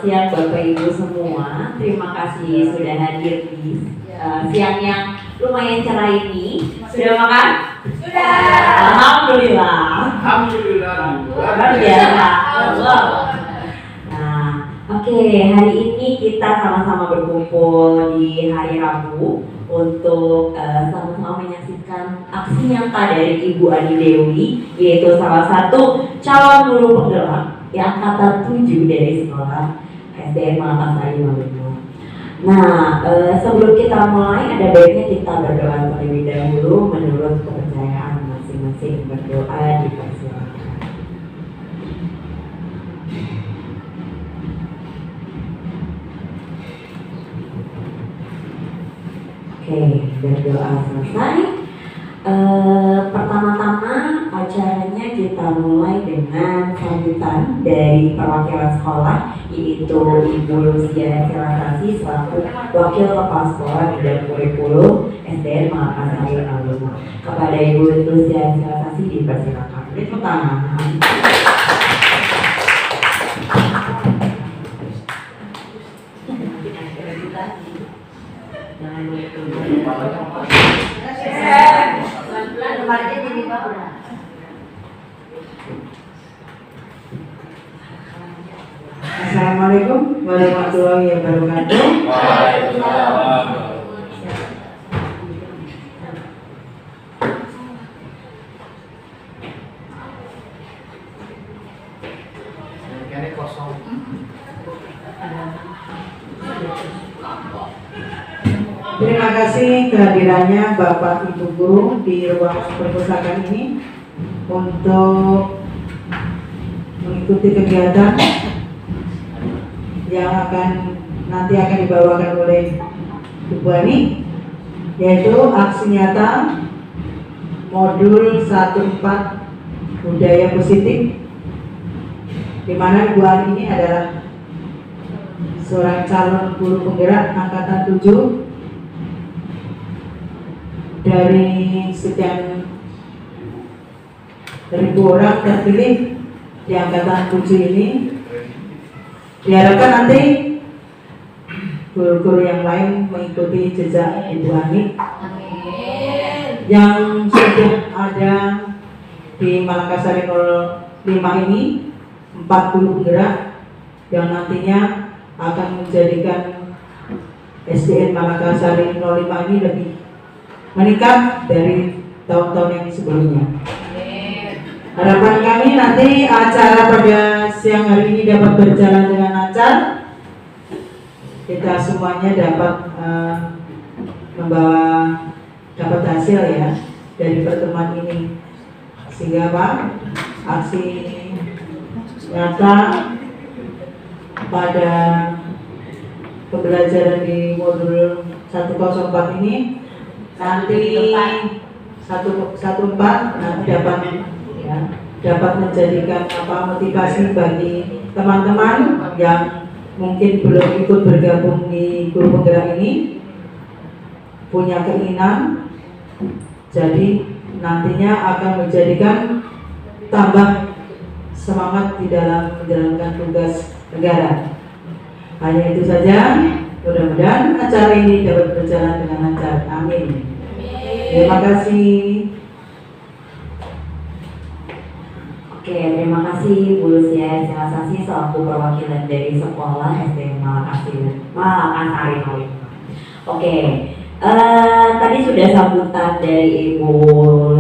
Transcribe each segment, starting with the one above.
siang Bapak Ibu semua. Terima kasih sudah hadir di siang yang lumayan cerah ini. Sudah makan? Sudah. Alhamdulillah. Alhamdulillah. Luar biasa. Nah, oke, hari ini kita sama-sama berkumpul di hari Rabu untuk sama-sama menyaksikan aksi nyata dari Ibu Ani Dewi, yaitu salah satu calon guru penggerak yang angkatan 7 dari sekolah SDN Malakasari Maluku. Nah, sebelum kita mulai, ada baiknya kita berdoa terlebih dahulu menurut kepercayaan masing-masing. Berdoa dipersilakan. Oke, berdoa selesai. Pertama-tama acaranya kita mulai dengan sambutan dari perwakilan sekolah, yaitu Ibu Lucia Silasasi selaku Wakil Kepala Sekolah Bidang Kurikulum SDN Malakasari Maluku. Kepada Ibu Lucia Silasasi dipersilakan. Tepuk tangan. Assalamualaikum warahmatullahi wabarakatuh. Waalaikumsalam. Ini kosong. Terima kasih kehadirannya Bapak Ibu Guru di ruang perpustakaan ini untuk mengikuti kegiatan yang nanti akan dibawakan oleh Ibu Ani, yaitu aksi nyata modul 14 budaya positif, di mana Ibu Ani ini adalah seorang calon guru penggerak angkatan 7 dari sekian ribu orang terpilih di angkatan 7 ini. Diharapkan nanti guru-guru yang lain mengikuti jejak Ibu Ani yang sudah ada di Malakasari 05 ini, 40 penggerak yang nantinya akan menjadikan SDN Malakasari 05 ini lebih meningkat dari tahun-tahun yang sebelumnya. Harapan kami nanti acara pada siang hari ini dapat berjalan dengan lancar. Kita semuanya dapat dapat hasil ya dari pertemuan ini, sehingga aksi nyata pada pembelajaran di modul 104 ini nanti 114 nanti dapat menjadikan motivasi bagi teman-teman yang mungkin belum ikut bergabung di guru penggerak ini, punya keinginan, jadi nantinya akan menjadikan tambah semangat di dalam menjalankan tugas negara. Hanya itu saja, mudah-mudahan acara ini dapat berjalan dengan lancar. Amin. Terima kasih. Oke, terima kasih Bu Lucia Silasasi selaku perwakilan dari sekolah SDN Malakasari Maluku. Oke, tadi sudah sambutan dari Ibu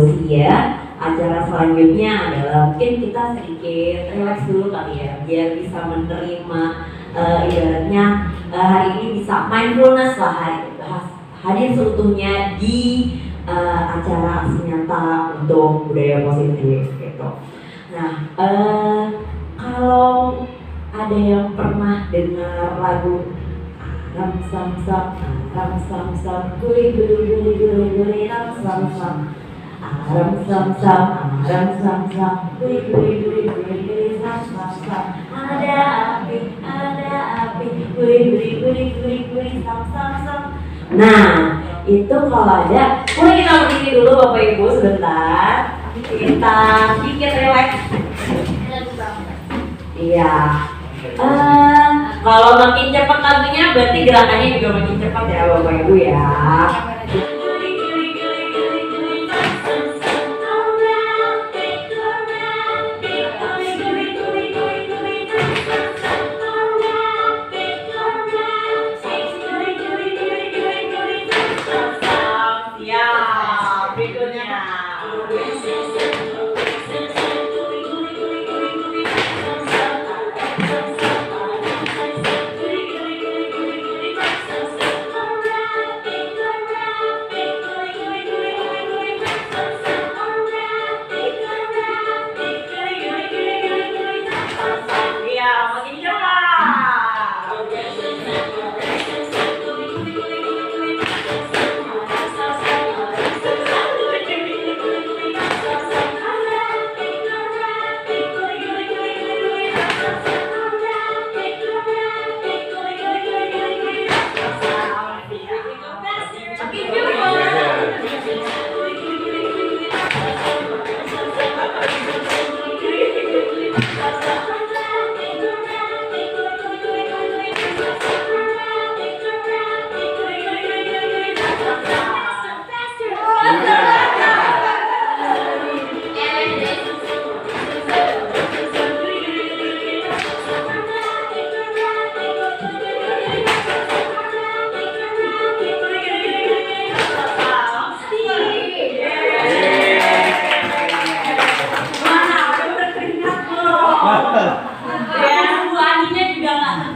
Lucia. Acara selanjutnya adalah mungkin kita sedikit relax dulu kali ya, biar bisa menerima ibaratnya hari ini bisa mindfulness lah, hadir seutuhnya di acara aksi nyata untuk budaya positif gitu. Nah, kalau ada yang pernah dengar lagu ram sam sam guli ram sam sam guli ram sam sam ada api guli sam sam. Nah, itu kalau ada, boleh kita berdiri dulu Bapak Ibu sebentar. Kita sedikit relax. Iya. Kalau makin cepat lagunya berarti gerakannya juga makin cepat ya Bapak Ibu ya. Ya, berikutnya.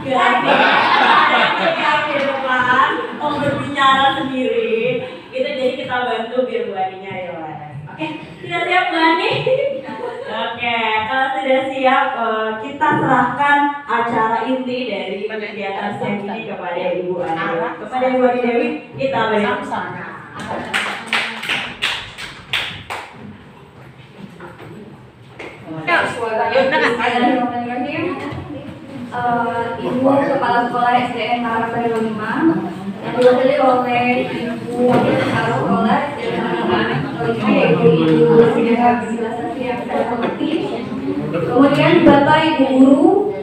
Ya, makin berbicara sendiri itu, jadi kita bantu biar Bu Aninya relax. Oke, sudah siap Bu Ani? Oke, kalau sudah siap kita serahkan acara inti dari kegiatan siang ini kepada Ibu Ani. Kepada Ibu Ani Dewi, kita berikan Ibu Kepala Sekolah SDN Marapari 5 yang diwakili oleh Ibu Wakil Kepala Sekolah SDN Marapari 5 yaitu Ibu Sidara Silasasi yang saya hormati. Kemudian Bapak Ibu Guru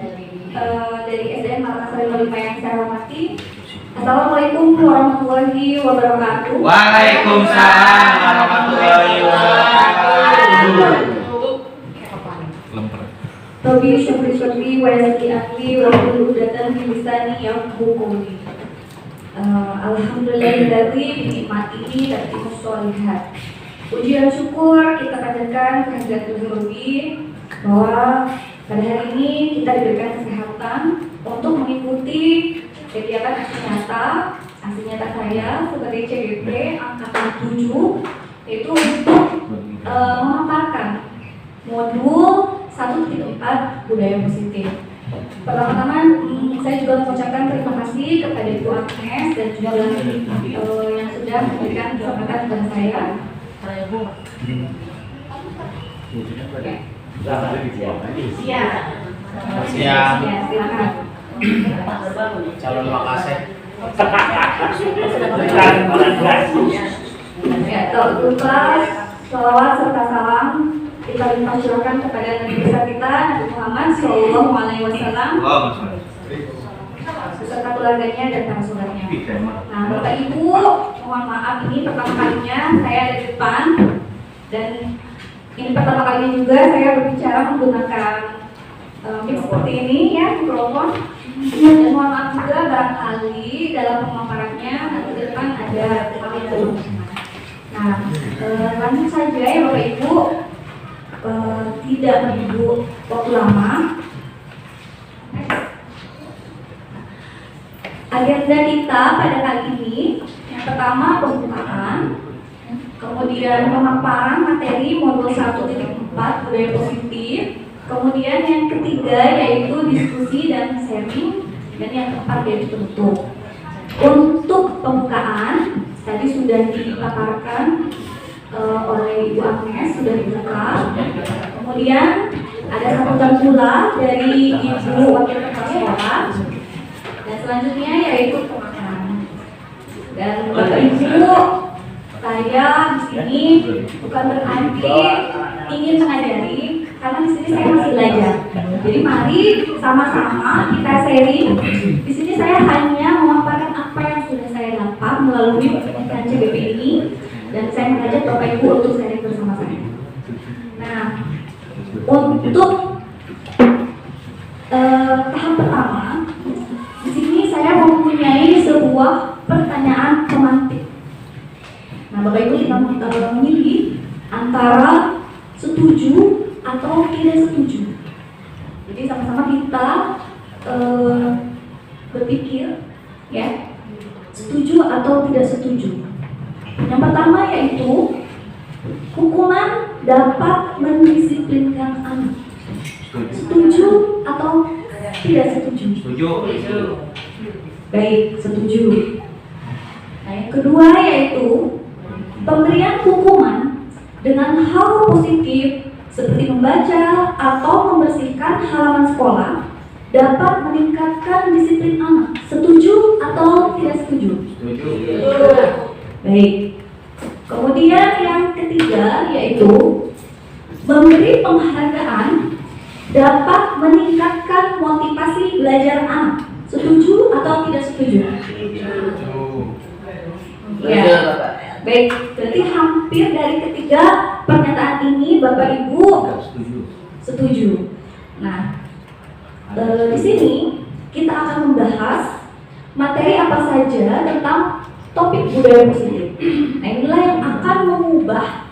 dari SDN Marapari 5 yang saya hormati. Assalamualaikum warahmatullahi wabarakatuh. Waalaikumsalam warahmatullahi wabarakatuh. Robi syukri wa yazki akli wa kullu datan bilisani yafqahuni. Alhamdulillahilladzi bi nikmatihi tatimmus sholihat. Puji dan syukur kita panjatkan kehadirat Robi bahwa pada hari ini kita diberikan kesehatan untuk mengikuti kegiatan aksi nyata saya sebagai CGP angkatan 7, yaitu untuk memaparkan modul 1.4 budaya positif. Pertama-tama saya juga mengucapkan terima kasih kepada Ibu Agnes dan juga yang sudah memberikan kesempatan kepada saya. Siap. Silakan. Calon Makassar. Ya, tak lupa salawat serta salam kita limpahkan kepada Nabi besar kita Nabi Muhammad Sallallahu Alaihi Wasallam beserta keluarganya dan para saudaranya. Nah, Bapak Ibu, mohon maaf ini pertama kalinya saya ada di depan dan ini pertama kalinya juga saya berbicara menggunakan mic seperti ini ya, mikrofon. Dan mohon maaf juga barangkali dalam pemaparannya nanti ke depan ada hal. Nah, langsung saja ya Bapak Ibu. Tidak menunggu waktu lama. Agenda kita pada kali ini yang pertama pembukaan, kemudian pemaparan materi modul 1.4 budaya positif, kemudian yang ketiga yaitu diskusi dan sharing, dan yang keempat yaitu penutup. Untuk pembukaan tadi sudah dipaparkan oleh Ibu Agnes, sudah dibuka. Kemudian ada sambutan pula dari Ibu Wakil Kepala Sekolah, dan selanjutnya yaitu pemaparan. Dan Bapak Ibu, saya di sini bukan berarti ingin mengajari, karena di sini saya masih belajar. Jadi mari sama-sama kita sharing. Di sini saya hanya memaparkan apa yang sudah saya dapat melalui pendidikan CBP ini, dan saya mengajak Bapak Ibu untuk sharing bersama saya. Nah, untuk tahap pertama, di sini saya mempunyai sebuah pertanyaan pemantik. Nah, Bapak Ibu kita memilih antara setuju atau tidak setuju. Jadi sama-sama kita berpikir, ya, setuju atau tidak setuju. Yang pertama yaitu hukuman dapat mendisiplinkan anak. Setuju atau tidak setuju? Setuju. Baik, setuju. Nah, yang kedua yaitu pemberian hukuman dengan hal positif seperti membaca atau membersihkan halaman sekolah dapat meningkatkan disiplin anak. Setuju atau tidak setuju? Setuju. Baik. Kemudian yang ketiga yaitu memberi penghargaan dapat meningkatkan motivasi belajar anak. Setuju atau tidak setuju? Ya. Baik, berarti hampir dari ketiga pernyataan ini Bapak Ibu setuju. Nah, di sini kita akan membahas materi apa saja tentang topik budaya positif. Nah, inilah yang akan mengubah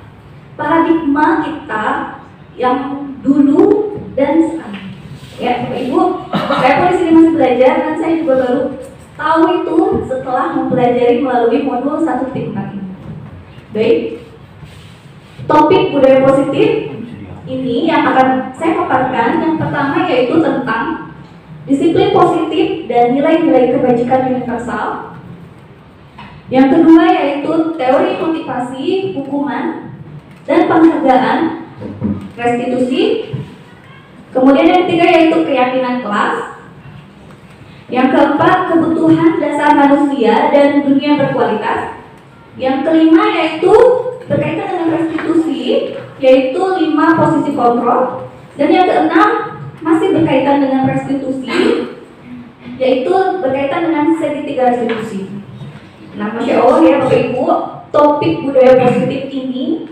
paradigma kita yang dulu dan sekarang. Ya, Bapak Ibu, saya pun di sini masih belajar dan saya juga baru tahu itu setelah mempelajari melalui modul 1.4 ini. Baik, topik budaya positif ini yang akan saya paparkan yang pertama yaitu tentang disiplin positif dan nilai-nilai kebajikan universal. Yang kedua yaitu teori motivasi, hukuman, dan penghargaan, restitusi. Kemudian yang ketiga yaitu keyakinan kelas. Yang keempat kebutuhan dasar manusia dan dunia berkualitas. Yang kelima yaitu berkaitan dengan restitusi, yaitu 5 posisi kontrol. Dan yang keenam masih berkaitan dengan restitusi, yaitu berkaitan dengan segitiga restitusi. Nah, Masya Allah ya Bapak Ibu, topik budaya positif ini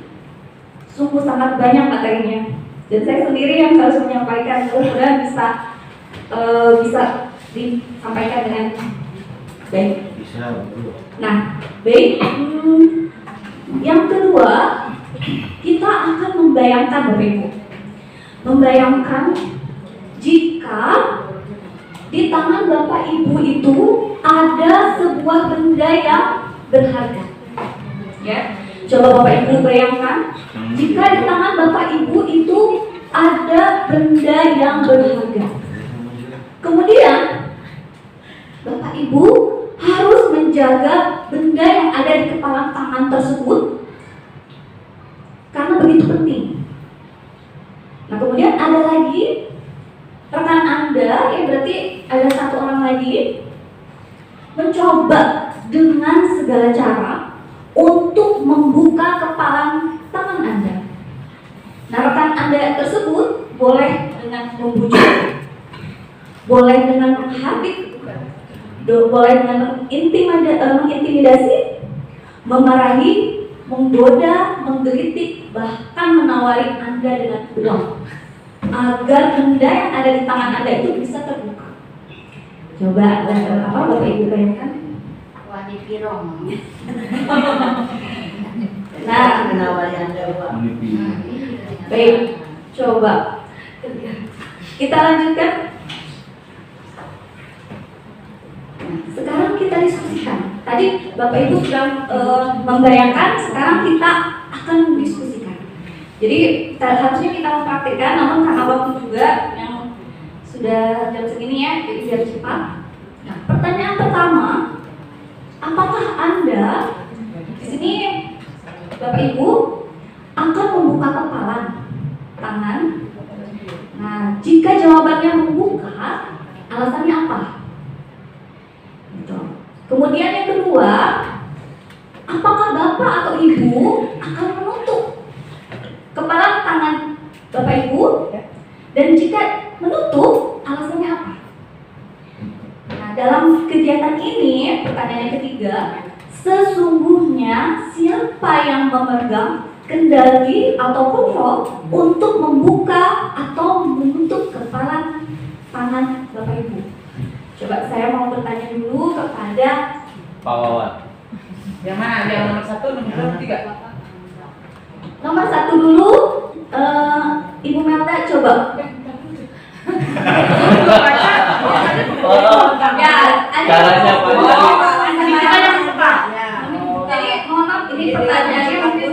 sungguh sangat banyak materinya. Dan saya sendiri yang harus menyampaikan, mudah-mudahan bisa disampaikan dengan baik. Nah, baik. Yang kedua, kita akan membayangkan Bapak Ibu, membayangkan jika di tangan Bapak Ibu itu ada sebuah benda yang berharga. Ya, coba Bapak Ibu bayangkan, jika di tangan Bapak Ibu itu ada benda yang berharga. Kemudian Bapak Ibu harus menjaga benda yang ada di kepala tangan tersebut karena begitu penting. Nah, kemudian ada lagi rekan Anda, ya berarti ada satu orang lagi mencoba dengan segala cara untuk membuka kepala tangan Anda. Nah, rekan Anda tersebut boleh dengan membujuk, boleh dengan menghardik, boleh dengan mengintimidasi, memarahi, menggoda, menggelitik, bahkan menawari Anda dengan uang agar benda yang ada di tangan Anda itu bisa terbuka. Coba Bapak Ibu bayangkan? Wah, dipirong. Nah, menawari Anda uang. baik, coba kita lanjutkan. Sekarang kita diskusikan. Tadi Bapak Ibu sudah membayangkan, sekarang kita akan diskusikan. Jadi harusnya kita mempraktikkan, namun karena waktu juga yang sudah jam segini ya, jadi biar cepat. Nah, pertanyaan pertama, apakah Anda di sini Bapak Ibu akan membuka kepala, tangan? Nah, jika jawabannya membuka, alasannya apa? Gitu. Kemudian yang kedua, apakah Bapak atau Ibu akan menutup kepala tangan Bapak Ibu dalam kegiatan ini, pertanyaan yang ketiga, sesungguhnya siapa yang memegang kendali atau kontrol untuk membuka atau menutup kepalan tangan Bapak Ibu? Coba saya mau bertanya dulu kepada Pak Wawan. Yang mana? Yang nomor 1, nomor 3? nomor 1 dulu, Ibu Melda coba. Ya, Caranya apa? Jadi mohon maaf, ini pertanyaannya mungkin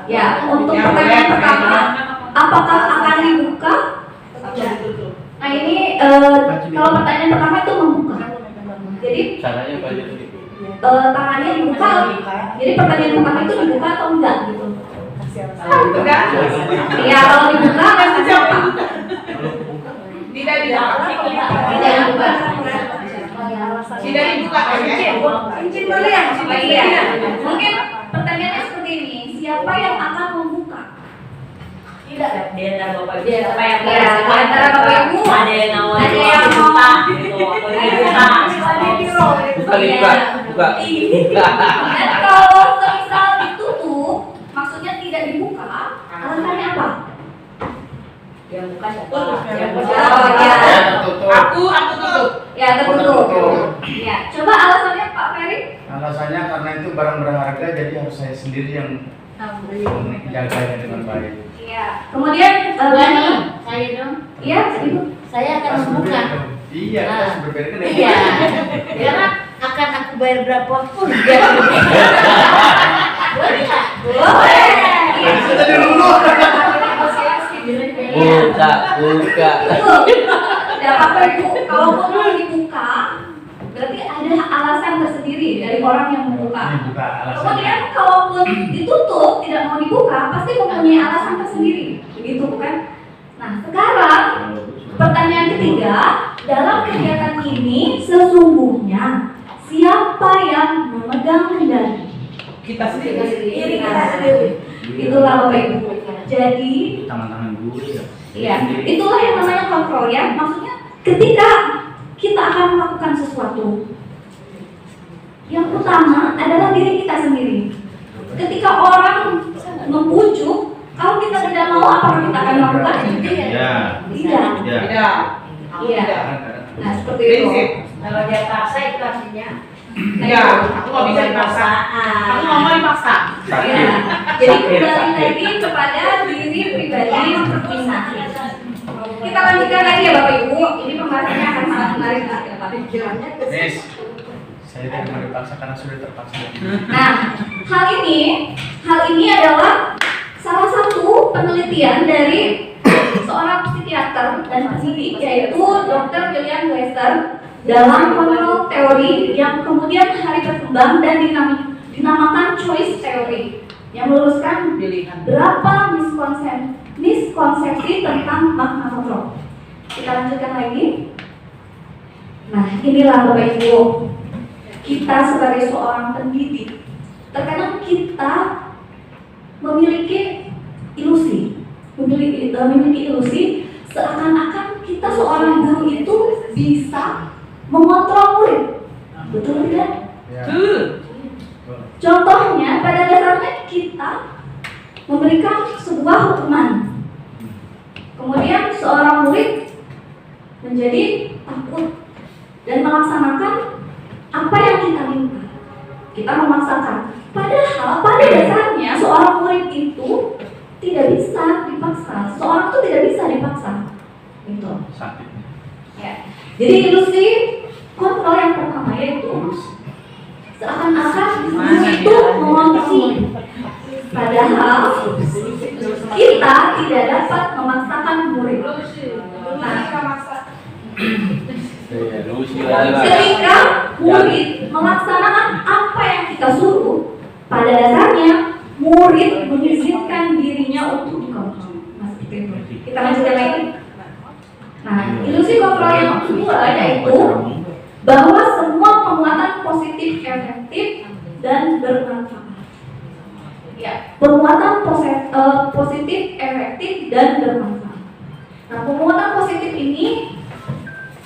ya untuk pertanyaan pertama, apakah akan dibuka? Nah ini kalau pertanyaan pertama itu membuka. Jadi Caranya apa aja tuh? tangannya dibuka. Jadi pertanyaan pertama itu dibuka atau enggak gitu? Iya kalau dibuka kan siapa? Tidak dibuka. Tidak dibuka. Cincin boleh ya? Iya. Mungkin pertanyaannya seperti ini, siapa yang akan membuka? Tidak, di antara Bapak Ibu. Iya, Siapa yang iya, di antara Bapak Ibu. Ada yang awal Ada yang mau. buka gitu, atau yang buka. Buka. Dan kalau semisal ditutup, maksudnya tidak dibuka, alasannya apa? Yang buka siapa? Yang buka. Oh, ya. Aku tutup. Ya tertutup. Ya, coba alasannya Pak Ferry. Alasannya karena itu barang berharga, jadi harus saya sendiri yang menjaganya dengan baik. Iya. Kemudian Saya dong, iya, Ibu. saya akan membuka. Iya, Ah. harus berbeda kan? Iya, karena akan aku bayar berapapun. Boleh nggak? Boleh. Iya. Kita di dulu. Buka. Betul. Dan Bapak Ibu, kalau mau dibuka, berarti ada alasan tersendiri dari orang yang membuka. Ini buka alasannya. Kemudian kalaupun ditutup, tidak mau dibuka, pasti mempunyai alasan tersendiri, begitu bukan? Nah, sekarang pertanyaan ketiga, dalam kegiatan ini sesungguhnya siapa yang memegang kendali? Kita sendiri. Itulah Bapak Ibu. Jadi, Tangan-tangan gue ya. ya, itulah yang namanya kontrol ya. Maksudnya ketika kita akan melakukan sesuatu, yang utama adalah diri kita sendiri. Ketika orang membujuk, kalau kita tidak mau, apakah kita akan melakukan? Ya. Tidak. Ya. Tidak. Iya. Nah, seperti itu. Prinsip. Kalau dia paksa itu artinya Enggak, aku nggak bisa dipaksa. Aku nggak mau dipaksa. Ya. Jadi kembali lagi kepada diri pribadi masing-masing. Kita lanjutkan lagi ya Bapak Ibu. Ini pembahasannya akan sangat menarik ke depan. Nis, saya tidak mau dipaksa karena sudah terpaksa. Nah, hal ini adalah salah satu penelitian dari seorang psikiater dan peneliti yaitu Dr. William Glasser dalam kontrol teori yang kemudian hari berkembang dan dinamakan choice theory yang meluruskan berapa miskonsepsi tentang makna kontrol. Kita lanjutkan lagi. Nah, inilah Bapak Ibu, kita sebagai seorang pendidik, terkadang kita memiliki ilusi seakan-akan kita seorang guru itu bisa mengontrol murid, betul tidak? Ya. Contohnya pada dasarnya kita memberikan sebuah hukuman, kemudian seorang murid menjadi takut dan melaksanakan apa yang kita minta. Kita memaksakan. Padahal pada dasarnya seorang murid itu tidak bisa dipaksa. Seorang itu tidak bisa dipaksa. Gitu. Sakit. Ya. Jadi ilusi kontrol yang pertama yaitu seakan-akan guru itu mengontrol. Padahal kita tidak dapat memaksakan murid. Nah, ketika murid melaksanakan apa yang kita suruh, pada dasarnya murid mengizinkan dirinya untuk dikontrol. Nah, seperti itu. Kita lanjutkan lagi. Nah, ilusi kontrol yang kedua yaitu bahwa semua penguatan positif efektif dan bermanfaat. Ya, penguatan positif efektif dan bermanfaat. Nah, penguatan positif ini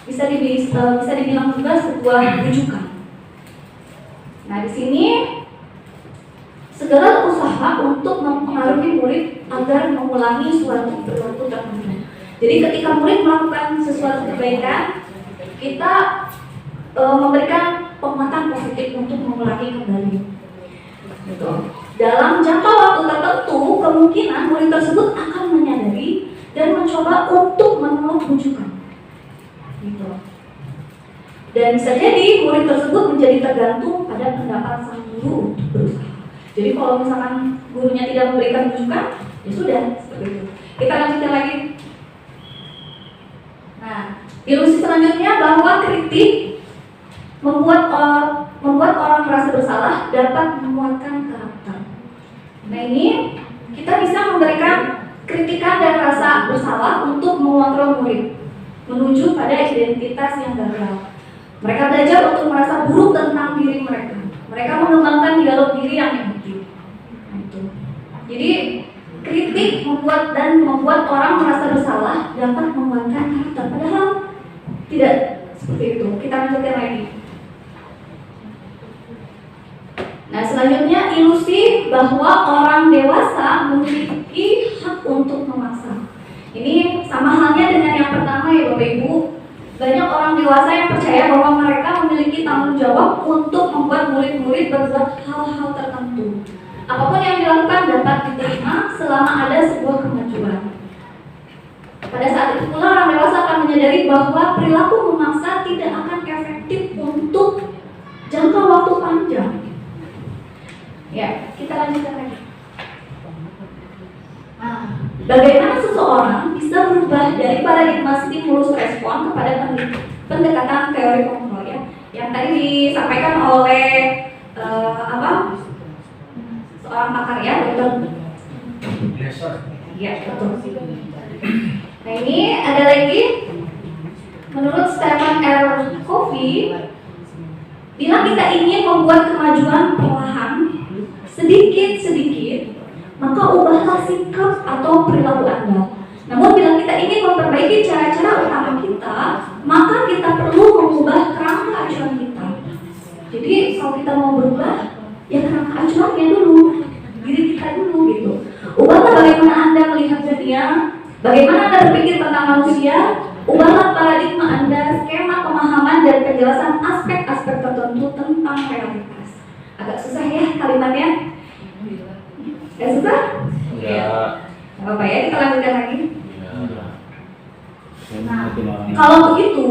bisa bisa dibilang juga sebuah rujukan. Nah, di sini segala usaha untuk mempengaruhi murid agar mengulangi suatu perilaku tertentu. Jadi ketika murid melakukan sesuatu kebaikan, kita memberikan penguatan positif untuk mengulangi kembali. Gitu. Dalam jangka waktu tertentu, kemungkinan murid tersebut akan menyadari dan mencoba untuk menolak rujukan. Gitu. Dan bisa jadi murid tersebut menjadi tergantung pada pendapat sang guru untuk berusaha. Jadi kalau misalkan gurunya tidak memberikan rujukan, ya sudah seperti itu. Kita lanjutkan lagi. Nah, ilusi selanjutnya bahwa kritik membuat orang merasa bersalah dapat menguatkan karakter. Nah, ini kita bisa memberikan kritikan dan rasa bersalah untuk mengontrol murid menuju pada identitas yang gagal. Mereka belajar untuk merasa buruk tentang diri mereka. Mereka mengembangkan dialog diri yang negatif. Nah, itu. Jadi kritik membuat orang merasa bersalah dapat menguatkan karakter. Padahal tidak seperti itu. Kita lanjutkan lagi. Nah, selanjutnya ilusi bahwa orang dewasa memiliki hak untuk memaksa. Ini sama halnya dengan yang pertama ya Bapak Ibu. Banyak orang dewasa yang percaya bahwa mereka memiliki tanggung jawab untuk membuat murid-murid berbuat hal-hal tertentu. Apapun yang dilakukan dapat diterima selama ada sebuah kemajuan. Pada saat itu pula orang dewasa akan menyadari bahwa perilaku memaksa tidak akan efektif untuk jangka waktu panjang. Ya, kita lanjutkan lagi. Nah, bagaimana seseorang bisa berubah dari paradigma stimulus respon kepada pendekatan teori kontrol ya, yang tadi disampaikan oleh seorang pakar ya, dokter. Ya, betul. Nah, ini ada lagi menurut Stephen R. Covey, bila kita ingin membuat kemajuan perlahan sedikit-sedikit, maka ubahlah sikap atau perilaku Anda. Namun bila kita ingin memperbaiki cara-cara utama kita, maka kita perlu mengubah kerangka acuan kita. Jadi kalau kita mau berubah, ya kerangka acuannya dulu, diri kita dulu gitu. Ubahlah bagaimana Anda melihat dunia, bagaimana Anda berpikir tentang manusia, ubahlah paradigma Anda, skema pemahaman dan penjelasan aspek-aspek tertentu tentang realitas. Agak susah ya kalimatnya? Gak susah? Ya. Gak apa-apa ya, kita lanjutkan lagi. Ya. Nah, kalau begitu,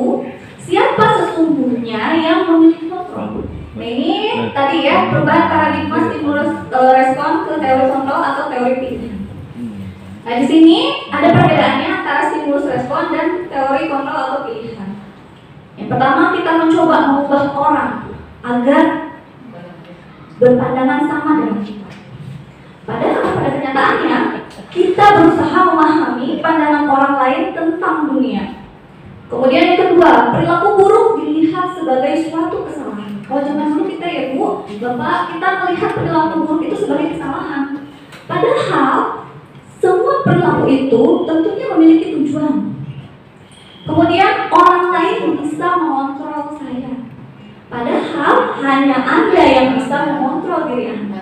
siapa sesungguhnya yang memiliki kontrol? Nah, ini tadi ya, perubahan paradigma stimulus respon ke teori kontrol atau teori pilihan. Nah, di sini ada perbedaannya antara stimulus respon dan teori kontrol atau pilihan. Yang pertama, kita mencoba mengubah orang agar berpandangan sama dengan kita. Padahal pada kenyataannya kita berusaha memahami pandangan orang lain tentang dunia. Kemudian yang kedua, perilaku buruk dilihat sebagai suatu kesalahan. Kalau zaman dulu kita ya Bu, Bapak, kita melihat perilaku buruk itu sebagai kesalahan. Padahal semua perilaku itu tentunya memiliki tujuan. Kemudian orang lain bisa mengontrol saya. Padahal hanya Anda yang bisa mengontrol diri Anda.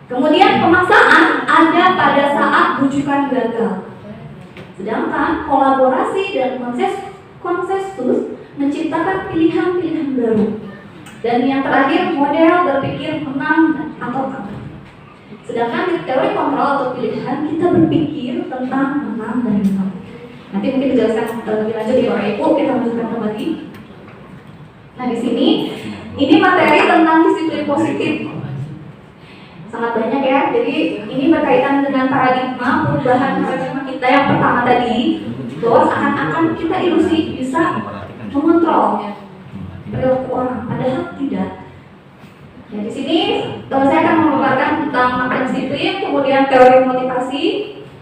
Kemudian pemaksaan ada pada saat rujukan gagal. Sedangkan kolaborasi dan konsensus menciptakan pilihan-pilihan baru. Dan yang terakhir, model berpikir menang atau kalah. Sedangkan di teori kontrol atau pilihan, kita berpikir tentang menang dan kalah. Nanti mungkin dijelaskan lebih lanjut di Bapak Ibu, kita lanjutkan kembali. Nah, di sini ini materi tentang disiplin positif. Sangat banyak ya. Jadi ini berkaitan dengan paradigma perubahan paradigma kita yang pertama tadi, bahwa seakan-akan kita ilusi bisa mengontrol perilaku orang, padahal tidak. Nah, di sini saya akan memaparkan tentang makna disiplin, kemudian teori motivasi,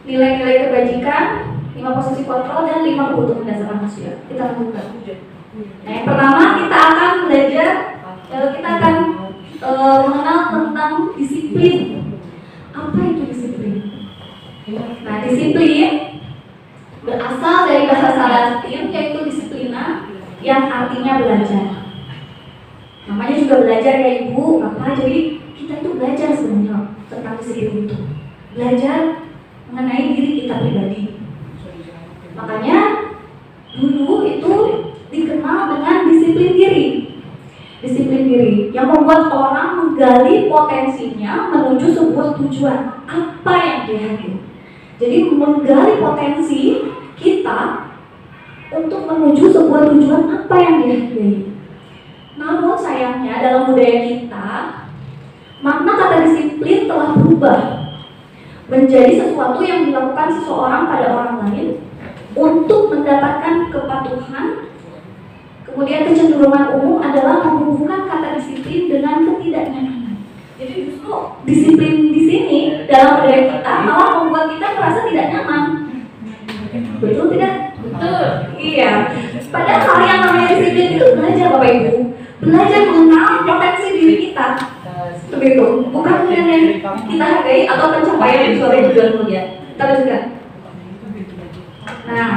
nilai-nilai kebajikan, 5 posisi kontrol, dan 5 kebutuhan dasar manusia. Kita lanjutkan. Nah, yang pertama kita akan belajar, kita akan mengenal tentang disiplin. Apa itu disiplin? Nah, disiplin berasal dari bahasa Latin yaitu disiplina, yang artinya belajar. Namanya juga belajar ya Ibu, apa? Jadi kita itu belajar sebenarnya tentang disiplin itu. Belajar mengenai diri kita pribadi. Makanya dulu itu dikenal dengan disiplin diri. Disiplin diri yang membuat orang menggali potensinya menuju sebuah tujuan apa yang dia. Jadi menggali potensi kita untuk menuju sebuah tujuan apa yang dihargai. Namun sayangnya dalam budaya kita, makna kata disiplin telah berubah menjadi sesuatu yang dilakukan seseorang pada orang lain untuk mendapatkan kepatuhan. Kemudian kecenderungan umum adalah menghubungkan kata disiplin dengan ketidaknyamanan. Jadi justru disiplin di sini dalam budaya kita malah membuat kita merasa tidak nyaman. Betul tidak? Betul. Iya. Padahal yang namanya disiplin itu belajar Bapak Ibu, belajar mengenal potensi diri kita. Begitu. Bukan yang kita hargai atau pencapaian sesuai tujuan mulia. Kita lanjutkan. Nah,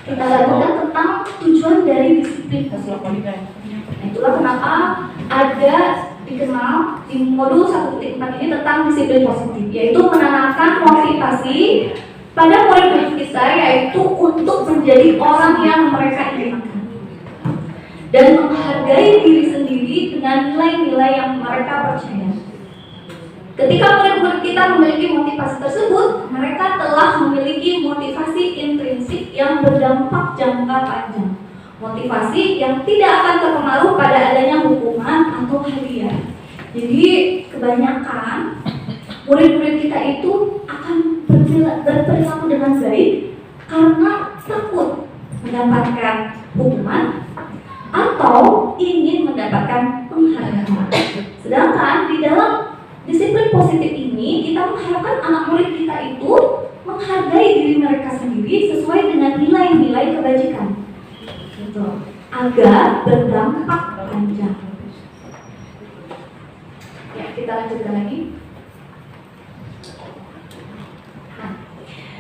kita lanjutkan tentang tujuan dari disiplin. Nah, itulah kenapa ada dikenal di modul 1.4 ini tentang disiplin positif, yaitu menanamkan motivasi pada murid-murid kita, yaitu untuk menjadi orang yang mereka inginkan dan menghargai diri sendiri dengan nilai-nilai yang mereka percaya. Ketika murid-murid kita memiliki motivasi tersebut, mereka telah memiliki motivasi intrinsik yang berdampak jangka panjang. Motivasi yang tidak akan terpengaruh pada adanya hukuman atau hadiah. Jadi kebanyakan murid-murid kita itu akan berperilaku dengan baik karena takut mendapatkan hukuman atau ingin mendapatkan penghargaan. Sedangkan di dalam disiplin positif ini kita mengharapkan anak murid kita itu menghargai diri mereka sendiri sesuai dengan nilai-nilai kebajikan. Agar berdampak panjang. Ya, kita lanjutkan lagi.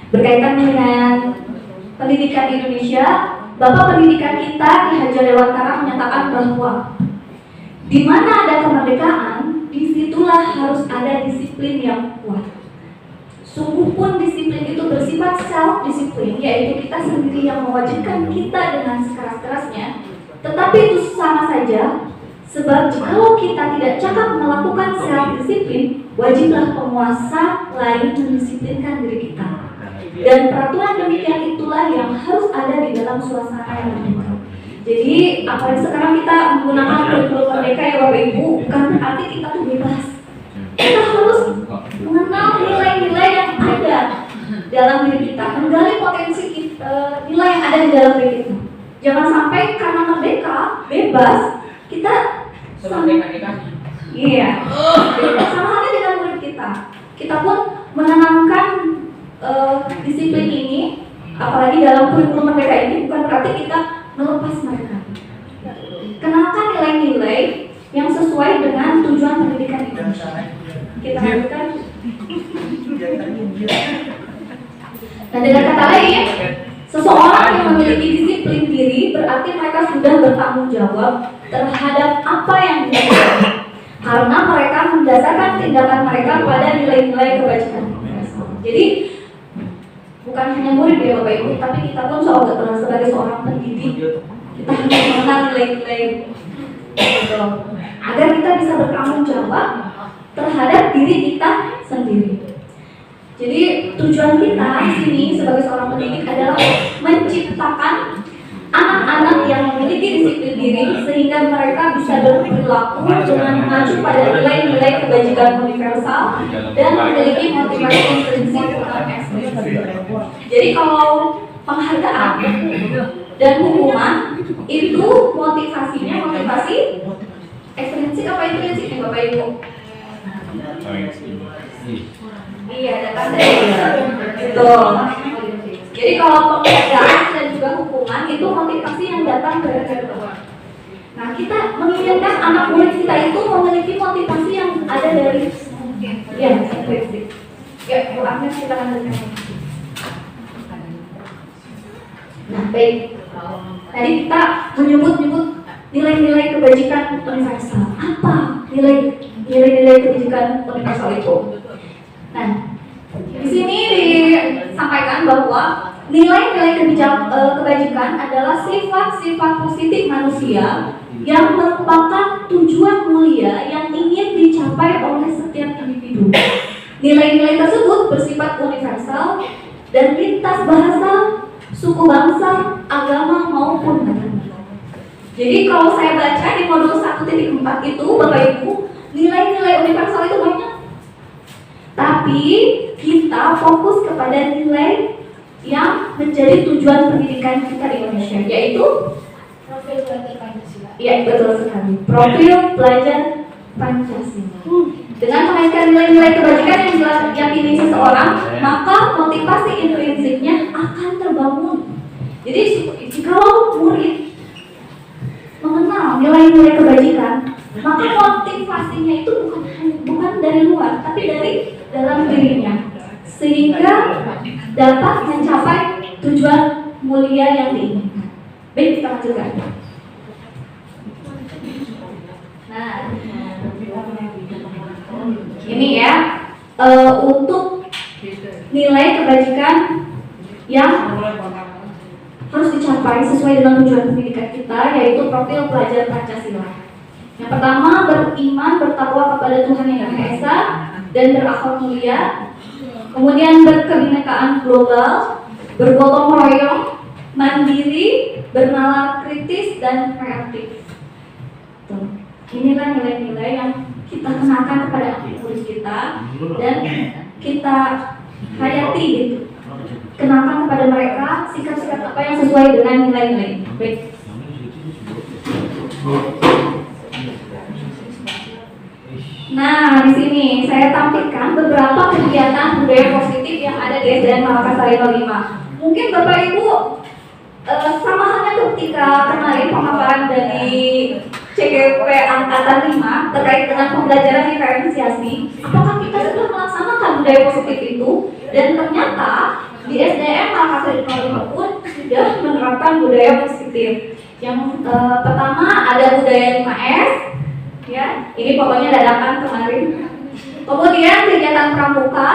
Berkaitan dengan pendidikan di Indonesia, Bapak Pendidikan kita Ki Hajar Dewantara menyatakan bahwa di mana ada kemerdekaan, disitulah harus ada disiplin yang kuat. Sungguh pun disiplin itu bersifat self-disiplin, yaitu kita sendiri yang mewajibkan kita dengan sekeras-kerasnya. Tetapi itu sama saja, sebab kalau kita tidak cakap melakukan self-disiplin, wajiblah penguasa lain mendisiplinkan diri kita. Dan peraturan demikian itulah yang harus ada di dalam suasana yang terbuka. Jadi, apalagi sekarang kita menggunakan kurikulum merdeka ya Bapak Ibu, bukan berarti kita tuh bebas. Kita harus mengenal nilai-nilai yang ada dalam diri kita, menggali potensi kita, nilai yang ada di dalam diri kita. Jangan sampai karena merdeka, bebas, kita iya, sama halnya dengan murid kita. Kita pun menanamkan disiplin ini, apalagi dalam kurikulum merdeka ini, bukan berarti kita melepas mereka. Kenalkan nilai-nilai yang sesuai dengan tujuan pendidikan itu. Kita lanjutkan. Nah, dengan kata lain, seseorang yang memiliki disiplin diri berarti mereka sudah bertanggung jawab terhadap apa yang dilakukan, karena mereka mendasarkan tindakan mereka pada nilai-nilai kebajikan. Jadi bukan hanya murid ya Bapak Ibu, tapi kita pun sebagai seorang pendidik, kita harus mengenal nilai-nilai itu agar kita bisa bertanggung jawab terhadap diri kita sendiri. Jadi tujuan kita di sini sebagai seorang pendidik adalah menciptakan anak-anak yang memiliki disiplin diri sehingga mereka bisa berperilaku dengan mengacu pada nilai-nilai kebajikan universal dan memiliki motivasi intrinsik dan ekstrinsik. Jadi kalau penghargaan dan hukuman itu motivasinya motivasi ekstrinsik apa intrinsik nih Bapak Ibu? Iya, datang dari itu. Jadi kalau penghargaan dan juga hukuman itu motivasi yang datang dari luar. Nah, kita menginginkan anak murid kita itu memiliki motivasi yang ada dari ya, intrinsik. Ya, Bu Agnes kita lanjutkan. Nah, baik. Tadi kita menyebut-nyebut nilai-nilai kebajikan universal. Apa nilai-nilai kebajikan universal itu? Nah, di sini disampaikan bahwa nilai-nilai kebajikan adalah sifat-sifat positif manusia yang merupakan tujuan mulia yang ingin dicapai oleh setiap individu. Nilai-nilai tersebut bersifat universal dan lintas bahasa, suku bangsa, agama maupun agama. Jadi kalau saya baca di modul 1.4 itu Bapak Ibu, nilai-nilai universal itu banyak. Tapi kita fokus kepada nilai yang menjadi tujuan pendidikan kita di Indonesia, yaitu Profil belajar Pancasila. ya betul sekali, profil pelajar Pancasila. Dengan menaikkan nilai-nilai kebajikan yang dimiliki seseorang, maka motivasi intrinsiknya akan terbangun. Jadi jikalau murid mengenal nilai-nilai kebajikan, maka motivasinya itu bukan dari luar, tapi dari dalam dirinya, sehingga dapat mencapai tujuan mulia yang diinginkan. Baik, kita lanjutkan. Nah, ini ya untuk nilai kebajikan yang harus dicapai sesuai dengan tujuan pendidikan kita, yaitu profil pelajar Pancasila. Yang pertama, beriman bertakwa kepada Tuhan Yang Maha Esa dan berakhlak mulia. Kemudian berkebinekaan global, bergotong royong, mandiri, bernalar kritis dan kreatif. Tuh. Inilah nilai-nilai yang kita kenakan kepada murid kita dan kita hayati gitu. Kenakan kepada mereka sikap-sikap apa yang sesuai dengan nilai-nilai. Baik. Nah, di sini saya tampilkan beberapa kegiatan budaya positif yang ada di SDN Malakasari 05. Mungkin Bapak Ibu sama halnya ketika kemarin pemaparan dari CGP Angkatan 5 terkait dengan pembelajaran diferensiasi, apakah kita sudah melaksanakan budaya positif itu? Dan ternyata di SDN Malakasari 05 pun sudah menerapkan budaya positif. Yang pertama ada budaya 5S. Ya, ini pokoknya dadakan kemarin. Kemudian kegiatan pramuka,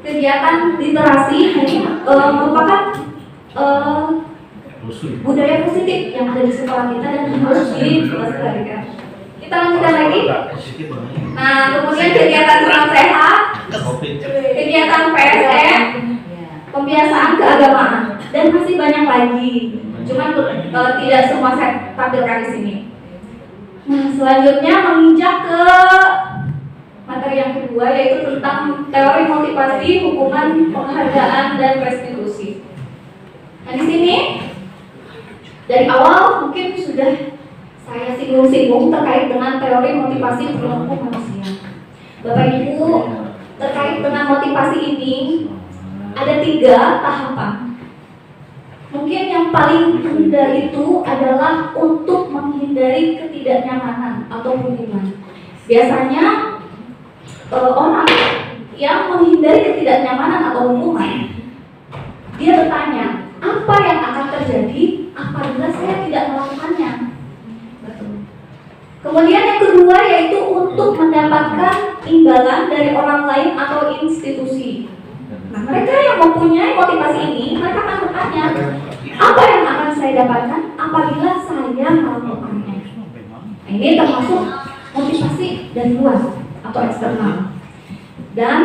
kegiatan literasi, ini merupakan budaya positif yang ada di sekolah kita dan harus dilestarikan. Kita lanjutkan lagi. Nah, kemudian kegiatan kurang sehat, kegiatan PSM, pembiasaan keagamaan, dan masih banyak lagi. Cuman tidak semua saya tampilkan di sini. Nah, selanjutnya menginjak ke materi yang kedua, yaitu tentang teori motivasi, hukuman, penghargaan, dan restitusi. Nah, di sini dari awal mungkin sudah saya singgung-singgung terkait dengan teori motivasi perilaku manusia. Bapak Ibu, terkait dengan motivasi ini ada 3 tahapan. Mungkin yang paling rendah itu adalah untuk menghindari ketidaknyamanan atau hubungan. Biasanya orang yang menghindari ketidaknyamanan atau hubungan, dia bertanya, apa yang akan terjadi apabila saya tidak melakukannya? Kemudian yang kedua yaitu untuk mendapatkan imbalan dari orang lain atau institusi. Nah, mereka yang mempunyai motivasi ini, mereka akan bertanya, apa yang akan saya dapatkan apabila saya melakukannya? Nah, ini termasuk motivasi dari luar atau eksternal. Dan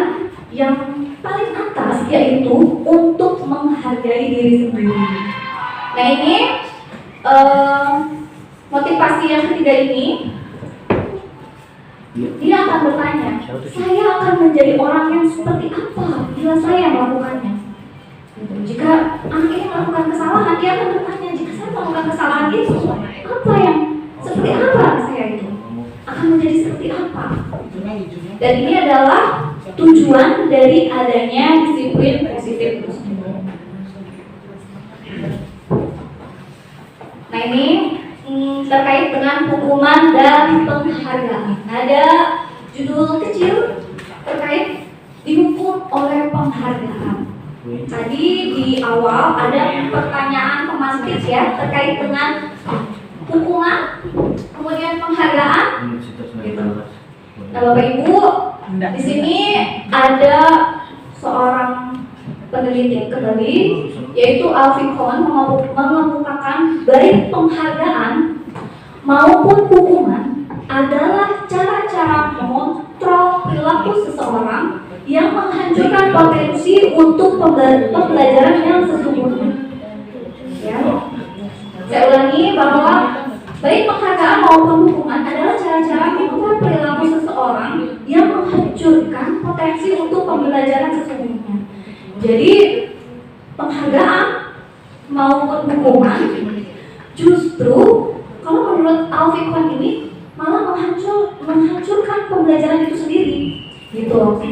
yang paling atas yaitu untuk menghargai diri sendiri. Nah, ini motivasi yang ketiga ini, dia akan bertanya, saya akan menjadi orang yang seperti apa bila saya melakukannya? Jika anak ini melakukan kesalahan, dia akan bertanya, jika saya melakukan kesalahan itu, apa yang seperti apa saya itu? Akan menjadi seperti apa? Dan ini adalah tujuan dari adanya disiplin positif tersebut. Nah, ini terkait dengan hukuman dan penghargaan. Ada judul kecil terkait dihukum oleh penghargaan. Tadi di awal ada pertanyaan pemantik ya terkait dengan hukuman, kemudian penghargaan. Gitu. Nah, Bapak Ibu, di sini ada seorang peneliti kembali, yaitu Alfikon mengemukakan baik penghargaan maupun hukuman adalah cara-cara mengontrol perilaku seseorang yang menghancurkan potensi untuk pembelajaran yang sesungguhnya. Ya. Saya ulangi bahwa baik penghargaan maupun hukuman adalah cara-cara mengontrol perilaku seseorang yang menghancurkan potensi untuk pembelajaran sesungguhnya. Jadi penghargaan maupun hukuman justru kalau menurut Alfikon ini malah menghancurkan pembelajaran itu sendiri, gitu.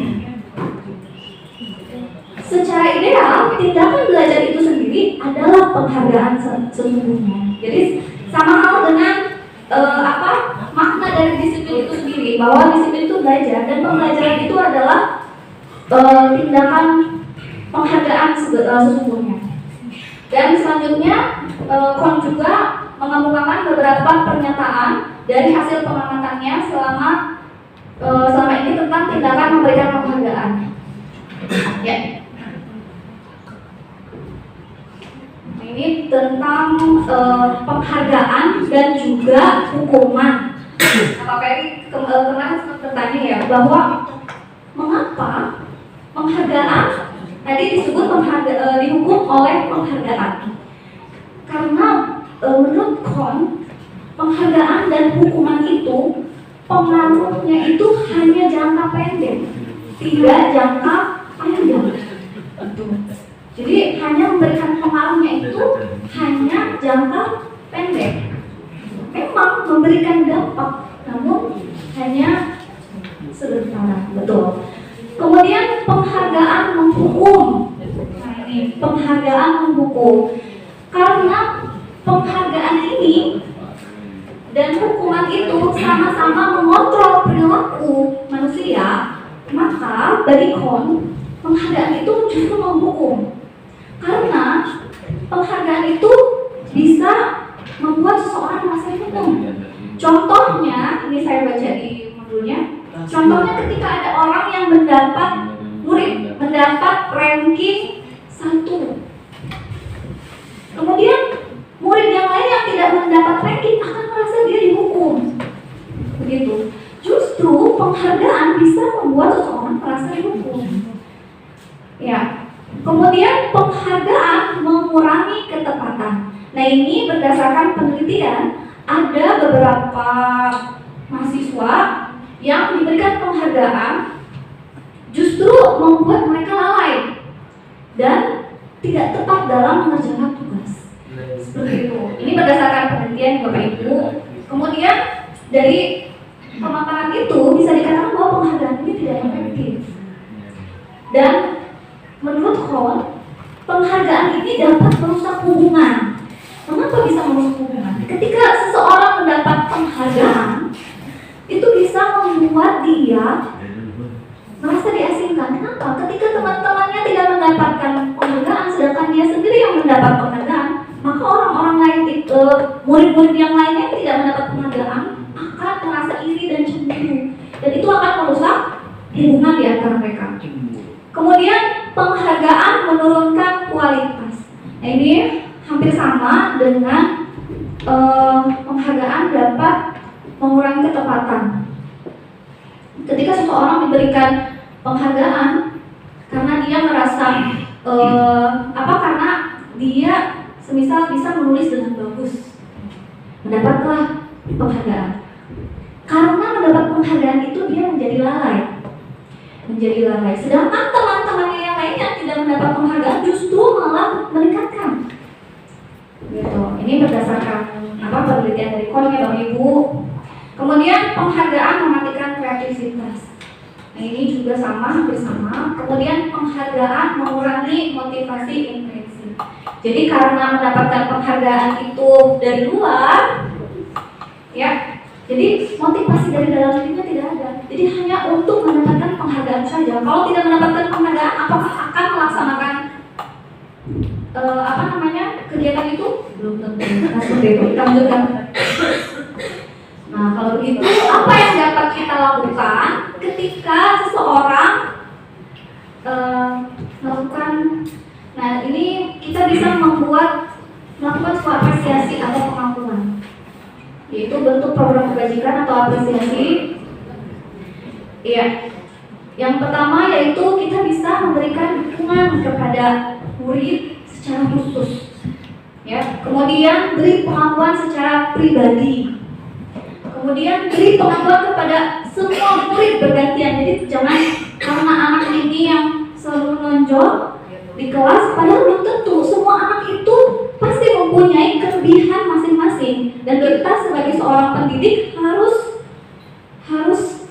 Secara ideal, tindakan belajar itu sendiri adalah penghargaan sesungguhnya. Jadi sama hal dengan makna dari disiplin itu sendiri, bahwa disiplin itu belajar dan pembelajaran itu adalah tindakan penghargaan sesungguhnya. Dan selanjutnya, Kon juga mengemukakan beberapa pernyataan dari hasil pengamatannya selama ini tentang tindakan memberikan penghargaan. Ya. Nah, ini tentang penghargaan dan juga hukuman. Pak Ferry kemarin sempat bertanya ya bahwa mengapa penghargaan tadi disebut dihukum oleh penghargaan? Karena menurut Kon, penghargaan dan hukuman itu pengaruhnya itu hanya jangka pendek, tidak jangka panjang. Jadi hanya memberikan pengaruhnya itu hanya jangka pendek. Memang memberikan dampak, namun hanya sebentar, betul. Kemudian penghargaan menghukum. Nah ini penghargaan menghukum. Karena penghargaan ini dan hukuman itu sama-sama mengontrol perilaku manusia, maka bagi Kon, penghargaan itu justru menghukum. Karena penghargaan itu bisa membuat seseorang merasa hidup. Contohnya, ini saya baca di modulnya. Contohnya ketika ada orang yang mendapat ranking 1. Kemudian murid yang lain yang tidak mendapat ranking akan merasa dia dihukum. Begitu. Justru penghargaan bisa membuat seseorang merasa dihukum. Ya. Kemudian penghargaan mengurangi ketepatan. Nah, ini berdasarkan penelitian ada beberapa mahasiswa yang diberikan penghargaan justru membuat mereka lalai dan tidak tepat dalam mengerjakan tugas. Seperti itu. Ini berdasarkan penelitian Bapak Ibu. Kemudian dari pemaparan itu bisa dikatakan bahwa penghargaan ini tidak efektif. Dan menurut Kon, penghargaan ini dapat merusak hubungan. Mengapa bisa merusak hubungan? Ketika seseorang mendapat penghargaan, itu bisa membuat dia merasa diasingkan. Kenapa? Ketika teman-temannya tidak mendapatkan penghargaan, sedangkan dia sendiri yang mendapat penghargaan, maka orang-orang lain itu, murid-murid yang lainnya yang tidak mendapat penghargaan akan merasa iri dan cemburu, dan itu akan merusak hubungan di antara mereka. Kemudian penghargaan menurunkan kualitas. Nah, ini hampir sama dengan penghargaan dapat mengurangi ketepatan. Ketika seseorang diberikan penghargaan karena dia merasa karena dia semisal bisa menulis dengan bagus, mendapatlah penghargaan. Karena mendapat penghargaan itu dia menjadi lalai. Sedangkan teman-temannya yang lain yang tidak mendapat penghargaan justru malah meningkatkan. Gitu. Ini berdasarkan penelitian dari Kon ya Bapak Ibu. Kemudian penghargaan mematikan kreativitas. Nah, ini juga hampir sama. Kemudian penghargaan mengurangi motivasi intrinsik. Jadi karena mendapatkan penghargaan itu dari luar, ya, jadi motivasi dari dalam dirinya tidak ada. Jadi hanya untuk mendapatkan penghargaan saja. Kalau tidak mendapatkan penghargaan, apakah akan melaksanakan kegiatan itu? Belum tentu. Nah, seperti itu. Kita lanjutkan. Nah, kalau begitu, apa yang dapat kita lakukan ketika seseorang melakukan? Nah, ini kita bisa melakukan sebuah apresiasi atau pengakuan, yaitu bentuk program kebajikan atau apresiasi. Iya. Yang pertama yaitu kita bisa memberikan dukungan kepada murid secara khusus. Ya, kemudian beri pengakuan secara pribadi. Kemudian beri pengakuan kepada semua murid bergantian. Jadi jangan karena anak ini yang selalu menonjol di kelas, padahal belum tentu semua anak itu pasti mempunyai kelebihan masing-masing, dan kita sebagai seorang pendidik harus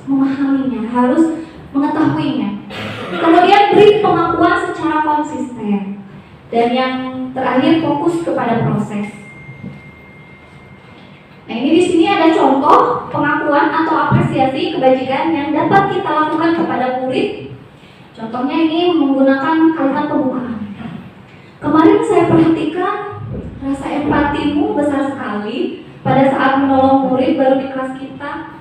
memahaminya, harus mengetahuinya. Kemudian beri pengakuan secara konsisten, dan yang terakhir fokus kepada proses. Nah, ini di sini ada contoh pengakuan atau apresiasi kebajikan yang dapat kita lakukan kepada murid. Contohnya ini menggunakan kalimat pembukaan. Kemarin saya perhatikan rasa empatimu besar sekali pada saat menolong murid baru di kelas kita.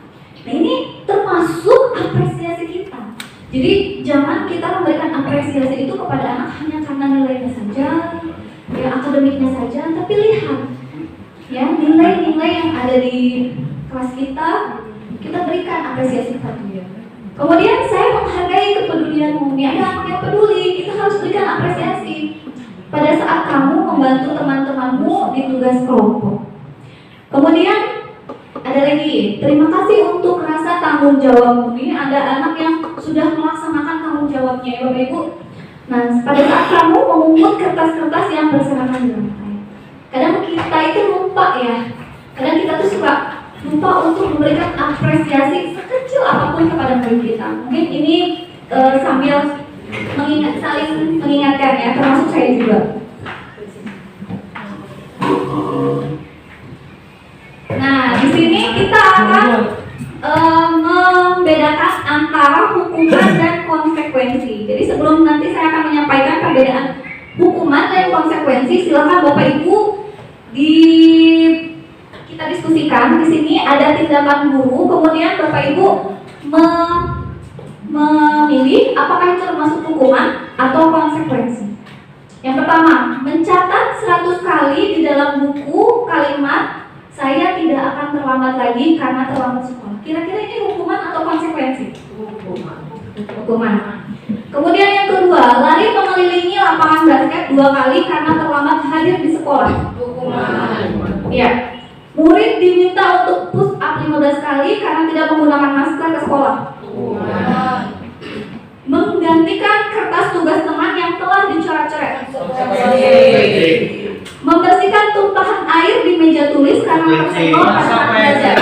Nah, ini termasuk apresiasi kita. Jadi jangan kita memberikan apresiasi itu kepada anak hanya karena nilainya saja, ya akademiknya saja, tapi lihat ya nilai-nilai yang ada di kelas kita berikan apresiasi kepada dia. Kemudian saya menghargai kepedulianmu. Ya, ada anak yang peduli, kita harus berikan apresiasi pada saat kamu membantu teman-temanmu di tugas kelompok. Kemudian ada lagi, terima kasih untuk rasa tanggung jawabmu. Ini ada anak yang sudah melaksanakan tanggung jawabnya, ya Bapak Ibu. Nah, pada saat kamu memungut kertas-kertas yang berserakan di lantai, kadang kita itu lupa ya. Kadang kita tuh suka lupa untuk memberikan apresiasi sekecil apapun kepada murid kita. Mungkin ini sambil saling mengingatkan ya, termasuk saya juga. Nah, di sini kita akan membedakan antara hukuman dan konsekuensi. Jadi sebelum nanti saya akan menyampaikan perbedaan hukuman dan konsekuensi, silakan Bapak Ibu kita diskusikan. Di sini ada tindakan guru, kemudian Bapak Ibu memilih apakah itu termasuk hukuman atau konsekuensi. Yang pertama, mencatat 100 kali di dalam buku kalimat saya tidak akan terlambat lagi karena terlambat sekolah. Kira-kira ini hukuman atau konsekuensi? Hukuman. Kemudian yang kedua, lari mengelilingi lapangan basket 2 kali karena terlambat hadir di sekolah. Hukuman. Iya. Murid diminta untuk push up 15 kali karena tidak menggunakan masker ke sekolah. Menggantikan kertas tugas teman yang telah dicoret-coret. Membersihkan tumpahan air di meja tulis karena tersenggol pada saat belajar.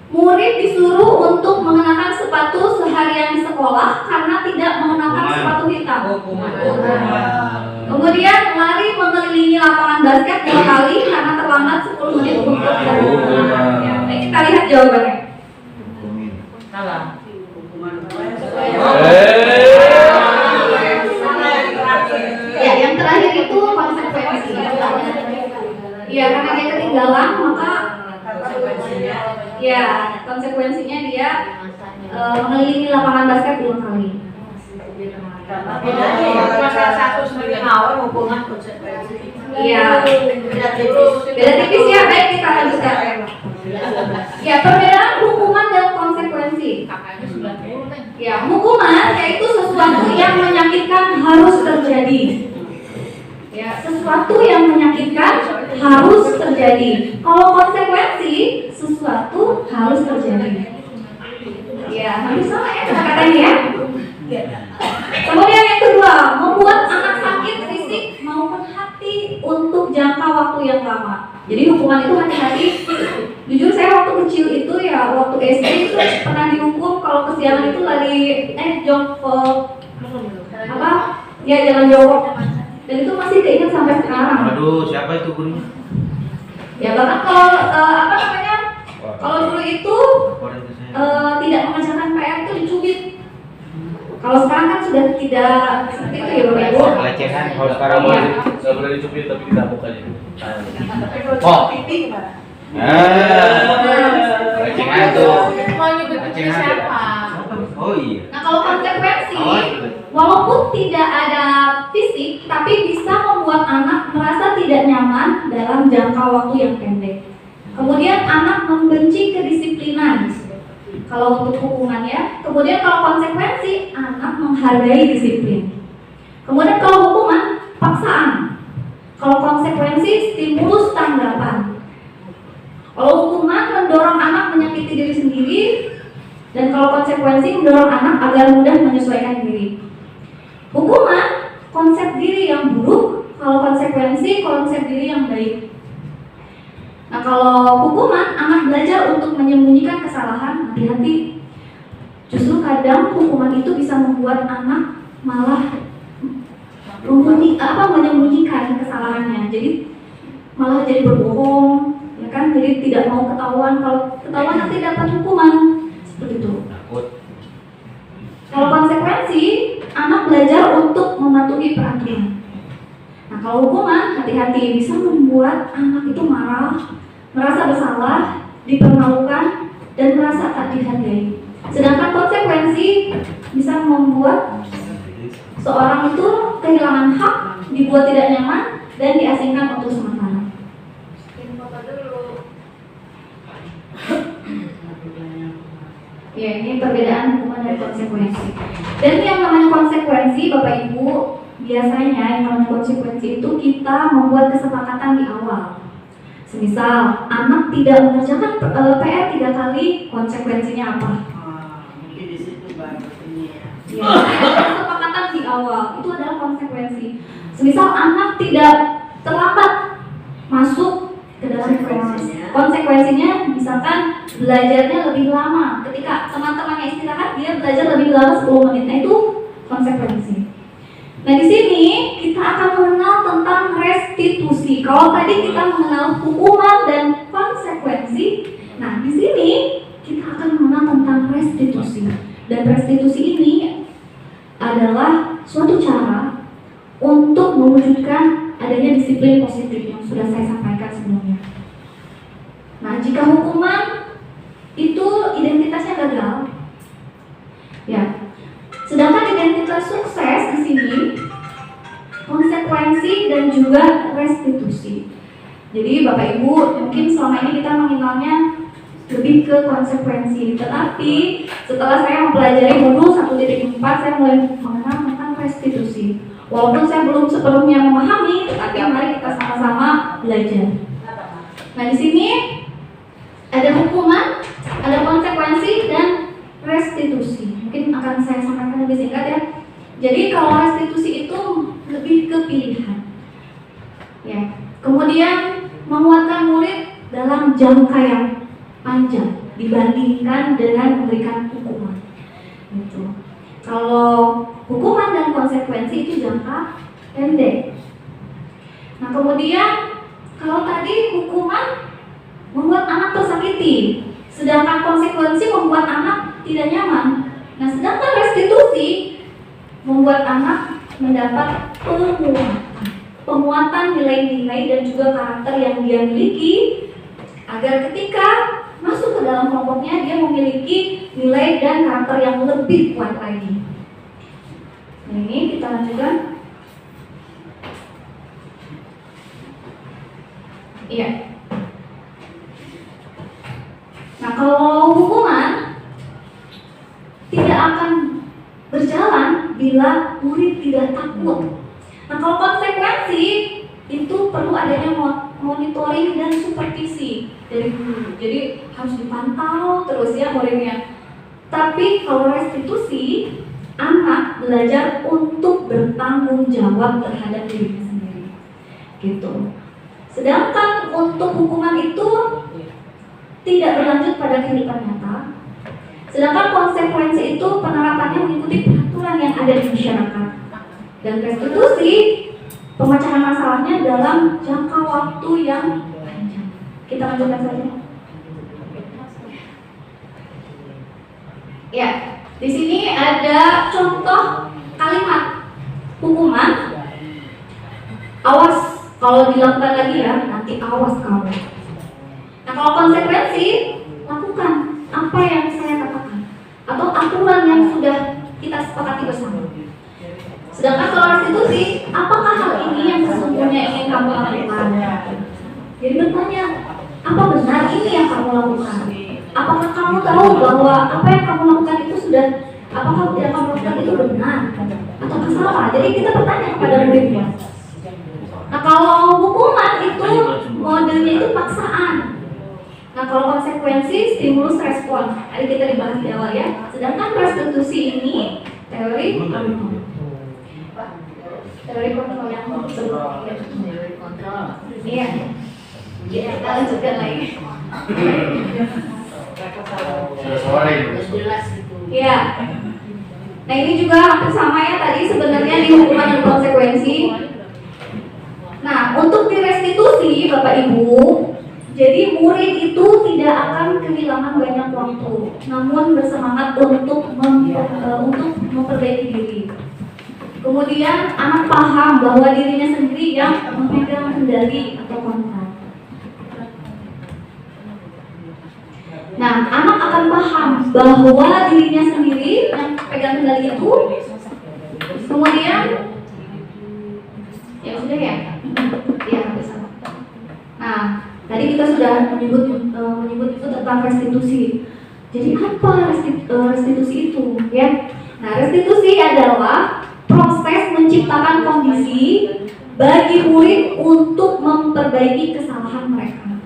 Murid disuruh untuk mengenakan sepatu seharian di sekolah karena tidak mengenakan sepatu hitam. Kemudian lari mengelilingi lapangan basket 2 kali karena terlambat 10 menit untuk berlari. Nah, kita lihat jawabannya. Salah. Ya, yang terakhir itu konsekuensi. Ya, karena dia ketinggalan, maka konsekuensinya dia mengelilingi lapangan basket 2 kali. Salah satu sebagai awal hubungan konsekuensi. Iya. Beda tipis ya, baik kita lanjutkan. Ya, perbedaan hukuman dan konsekuensi. Ya, hukuman yaitu sesuatu yang menyakitkan harus terjadi. Ya, sesuatu yang menyakitkan harus terjadi. Kalau konsekuensi, sesuatu harus terjadi. Ya, hampir sama ya kata-katanya ya. Kemudian yang kedua, membuat anak sakit fisik maupun hati untuk jangka waktu yang lama. Jadi hukuman itu hati-hati. Jujur saya waktu kecil itu ya, waktu SD itu pernah dihukum kalau kesiangan itu lari jongkok jalan jongkok. Dan itu masih keinget sampai sekarang. Aduh, siapa itu gurunya? Ya bahkan kalau kalau dulu itu tidak mengerjakan PR itu dicubit. Kalau sekarang kan sudah tidak seperti itu ya Bapak Ibu. Pelecehan kalau sekarang Iya. Nggak boleh dicubit tapi ditapuk aja. Oh. pipi gimana? Pelecehan tuh. Mau nyebut itu siapa? Oh iya. Nah kalau konsekuensi, Oh, iya. walaupun tidak ada fisik, tapi bisa membuat anak merasa tidak nyaman dalam jangka waktu yang pendek. Kemudian anak membenci kedisiplinan. Kalau untuk hukuman ya. Kemudian kalau konsekuensi, anak menghargai disiplin. Kemudian kalau hukuman, paksaan. Kalau konsekuensi, stimulus tanggapan. Kalau hukuman mendorong anak menyakiti diri sendiri, dan kalau konsekuensi mendorong anak agar mudah menyesuaikan diri. Hukuman, konsep diri yang buruk. Kalau konsekuensi, konsep diri yang baik. Nah kalau hukuman, anak belajar untuk menyembunyikan kesalahan. Hati-hati. Justru kadang hukuman itu bisa membuat anak malah menyembunyikan kesalahannya. Jadi malah jadi berbohong, ya kan? Jadi tidak mau ketahuan. Kalau ketahuan nanti dapat hukuman. Seperti itu. Takut. Kalau konsekuensi, anak belajar untuk mematuhi peraturan. Nah, kalau hukuman, hati-hati bisa membuat anak itu marah, merasa bersalah, dipermalukan, dan merasa tak dihargai. Sedangkan konsekuensi bisa membuat seorang itu kehilangan hak, dibuat tidak nyaman, dan diasingkan untuk sementara. Ya, ini perbedaan hukuman dan konsekuensi. Dan yang namanya konsekuensi, Bapak Ibu, biasanya yang namanya konsekuensi itu kita membuat kesepakatan di awal. Semisal anak tidak mengerjakan PR 3 kali, konsekuensinya apa? Mungkin di situ baru ini ya. Ya, kesepakatan di awal itu adalah konsekuensi. Semisal anak tidak terlambat masuk ke dalam kelas, konsekuensinya misalkan belajarnya lebih lama. Ketika teman-temannya istirahat, dia belajar lebih lama 10 menit. Nah itu konsekuensi. Nah di sini kita akan mengenal tentang restitusi. Kalau tadi kita mengenal hukuman dan konsekuensi, nah di sini kita akan mengenal tentang restitusi. Dan restitusi ini adalah suatu cara untuk mewujudkan adanya disiplin positif yang sudah saya sampaikan sebelumnya. Nah, jika hukuman itu identitasnya gagal, ya. Sedangkan identitas sukses di sini konsekuensi dan juga restitusi. Jadi Bapak Ibu mungkin selama ini kita mengenalnya lebih ke konsekuensi, tetapi setelah saya mempelajari modul 1.4 saya mulai mengenal tentang restitusi. Walaupun saya belum sepenuhnya memahami, tetapi mari kita sama-sama belajar. Nah di sini ada hukuman, ada konsekuensi dan restitusi. Mungkin akan saya sampaikan lebih singkat ya. Jadi kalau restitusi itu lebih ke pilihan. Ya. Kemudian menguatkan murid dalam jangka yang panjang dibandingkan dengan memberikan hukuman. Gitu. Kalau hukuman dan konsekuensi itu jangka pendek. Nah kemudian kalau tadi hukuman membuat anak tersakiti, sedangkan konsekuensi membuat anak tidak nyaman. Nah sedangkan restitusi membuat anak mendapat penguatan nilai-nilai dan juga karakter yang dia miliki, agar ketika masuk ke dalam kelompoknya dia memiliki nilai dan karakter yang lebih kuat lagi. Nah ini kita lanjutkan. Iya. Nah kalau hukuman tidak akan berjalan bila murid tidak takut. Nah kalau konsekuensi itu perlu adanya monitoring dan supervisi dari guru. Jadi harus dipantau terus ya muridnya. Tapi kalau restitusi, anak belajar untuk bertanggung jawab terhadap dirinya sendiri. Gitu. Sedangkan untuk hukuman itu tidak berlanjut pada kehidupan nyata. Sedangkan konsekuensi itu penerapannya mengikuti peraturan yang ada di masyarakat. Dan restitusi pemecahan masalahnya dalam jangka waktu yang panjang. Kita lanjutkan saja. Ya, Di sini ada contoh kalimat hukuman. Awas kalau dilakukan lagi ya, nanti awas kamu. Nah kalau konsekuensi, lakukan apa yang saya katakan atau aturan yang sudah kita sepakati bersama. Sedangkan kalau restitusi, apakah hal ini yang sesungguhnya ingin kamu lakukan? Jadi bertanya, apa benar ini yang kamu lakukan? Apakah kamu tahu bahwa apa yang kamu lakukan itu sudah, apakah yang kamu lakukan itu benar atau salah? Jadi kita bertanya kepada muridnya. Nah kalau hukuman itu modelnya itu paksaan. Nah kalau konsekuensi stimulus respon. Tadi kita dibahas di awal ya. Sedangkan restitusi ini teori kontrol yang sebelumnya. Iya. Kita lanjutkan lagi. Sudah sore ini. Jelas itu. Iya. Nah ini juga hampir sama ya tadi sebenarnya di hukuman dan konsekuensi. Nah untuk di restitusi Bapak Ibu, jadi murid itu tidak akan kehilangan banyak waktu, namun bersemangat untuk memperbaiki diri. Kemudian anak paham bahwa dirinya sendiri yang memegang kendali atau kontrol. Nah, anak akan paham bahwa dirinya sendiri yang pegang kendali itu. Kemudian, ya sudah ya, ya bisa. Nah, tadi kita sudah menyebut itu tentang restitusi. Jadi apa restitusi itu? Ya, nah restitusi adalah proses menciptakan kondisi bagi murid untuk memperbaiki kesalahan mereka,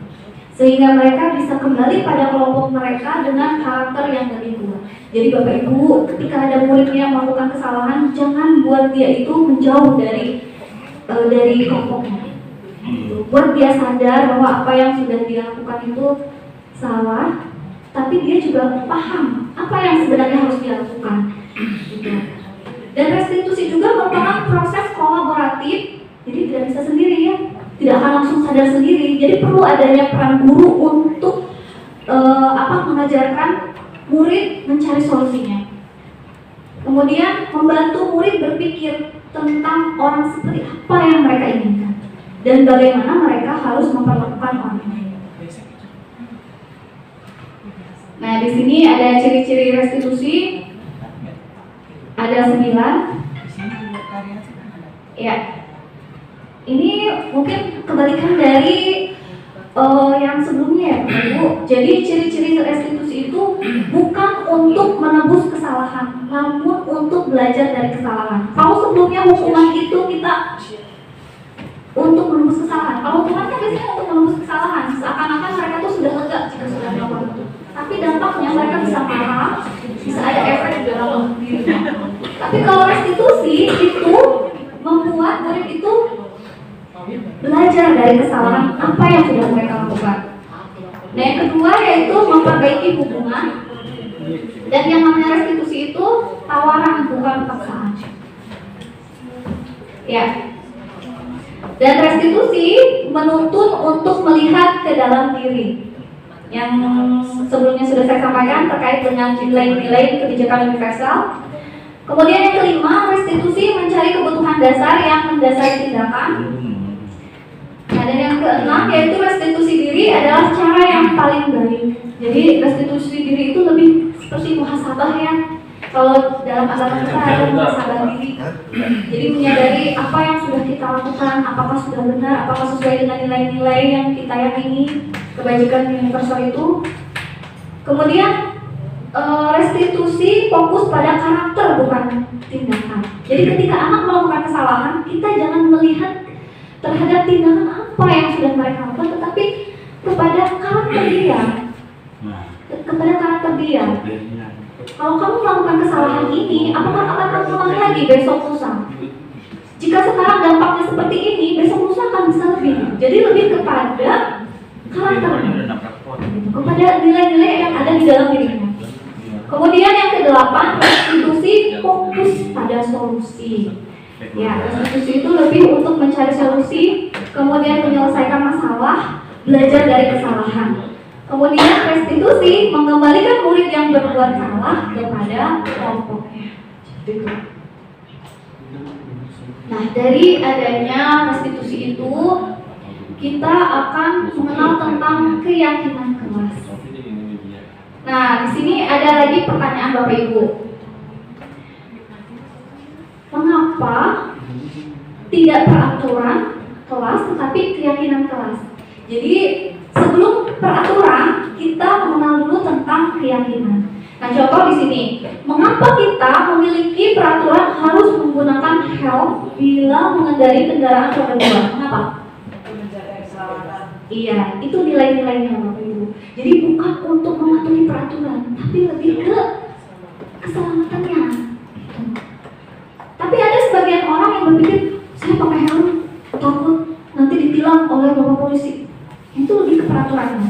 sehingga mereka bisa kembali pada kelompok mereka dengan karakter yang lebih kuat. Jadi Bapak Ibu, ketika ada muridnya melakukan kesalahan, jangan buat dia itu menjauh dari kelompoknya. Buat dia sadar bahwa apa yang sudah dia lakukan itu salah, tapi dia juga paham apa yang sebenarnya harus dia lakukan. Dan restitusi juga merupakan proses kolaboratif, jadi tidak bisa sendiri ya, tidak akan langsung sadar sendiri. Jadi perlu adanya peran guru untuk mengajarkan murid mencari solusinya. Kemudian membantu murid berpikir tentang orang seperti apa yang mereka inginkan dan bagaimana mereka harus memperlakukan orang lain. Nah, di sini ada ciri-ciri restitusi. Ada 9. Ya. Ini mungkin kebalikan dari yang sebelumnya ya, Bu. Jadi ciri-ciri restitusi itu bukan untuk menebus kesalahan, namun untuk belajar dari kesalahan. Kalau sebelumnya hukuman itu kita untuk menebus kesalahan. Kalau hukuman kan biasanya untuk menebus kesalahan, seakan-akan mereka tuh sudah lega jika sudah melakukan itu. Tapi dampaknya mereka bisa marah, bisa ada efek di dalam dirinya. Tapi kalau restitusi itu membuat murid itu belajar dari kesalahan apa yang sudah mereka lakukan. Nah yang kedua yaitu memperbaiki hubungan. Dan yang namanya restitusi itu tawaran bukan paksaan. Ya. Dan restitusi menuntun untuk melihat ke dalam diri. Yang sebelumnya sudah saya sampaikan terkait dengan nilai-nilai kebijakan universal. Kemudian yang kelima, restitusi mencari kebutuhan dasar yang mendasari tindakan. Nah, dan yang keenam yaitu restitusi diri adalah cara yang paling baik. Jadi restitusi diri itu lebih seperti muhasabah ya. Kalau dalam agama kita ada muhasabah diri. Jadi menyadari apa yang sudah kita lakukan, apakah sudah benar, apakah sesuai dengan nilai-nilai yang kita yakini, kebajikan universal itu. Kemudian restitusi fokus pada karakter bukan tindakan. Jadi ketika anak melakukan kesalahan, kita jangan melihat terhadap tindakan apa yang sudah mereka lakukan, tetapi kepada karakter dia. Kepada karakter dia. Kalau kamu melakukan kesalahan ini, apakah akan kamu ulangi lagi besok lusa? Jika sekarang dampaknya seperti ini, besok lusa akan bisa lebih. Jadi lebih kepada karakternya, kepada nilai-nilai yang ada di dalam dirinya. Kemudian yang kedelapan, restitusi fokus pada solusi. Ya, restitusi itu lebih untuk mencari solusi, kemudian menyelesaikan masalah, belajar dari kesalahan. Kemudian restitusi mengembalikan murid yang berbuat salah kepada kelompoknya. Nah, dari adanya restitusi itu kita akan mengenal tentang keyakinan kelas. Nah, di sini ada lagi pertanyaan Bapak Ibu. Mengapa tidak peraturan kelas tetapi keyakinan kelas? Jadi sebelum peraturan kita mengenal dulu tentang keyakinan. Nah, contoh di sini, mengapa kita memiliki peraturan harus menggunakan helm bila mengendarai kendaraan roda 2? Mengapa? Iya, itu nilai-nilainya Bapak Ibu. Jadi bukan untuk mematuhi peraturan, tapi lebih ke keselamatannya. Tapi ada sebagian orang yang berpikir, saya pakai helm takut nanti ditilang oleh bapak polisi. Itu lebih ke peraturannya.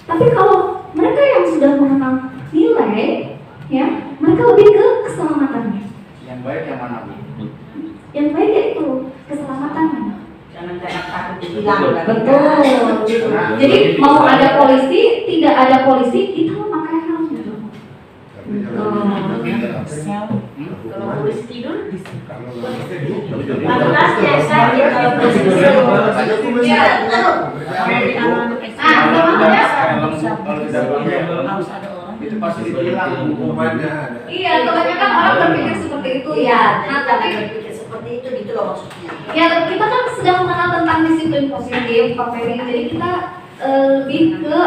Tapi kalau mereka yang sudah mengenal nilai, ya, mereka lebih ke keselamatannya. Yang baik yang mana, Bu? Yang baik yaitu keselamatannya. Jangan kayak takut ditilang. Betul. Jadi mau ada polisi, tidak ada polisi, kita memakai helm. Kalau polisi tidur, atas biasa kalau polisi tidur. Itu pasti ditilang hukumannya. Iya, kebanyakan orang berpikir seperti itu ya. Nah, tapi berpikir seperti itu gitu loh maksudnya. ya kita kan sedang mengenal tentang disiplin positif, Pak Ferry. Jadi kita lebih ke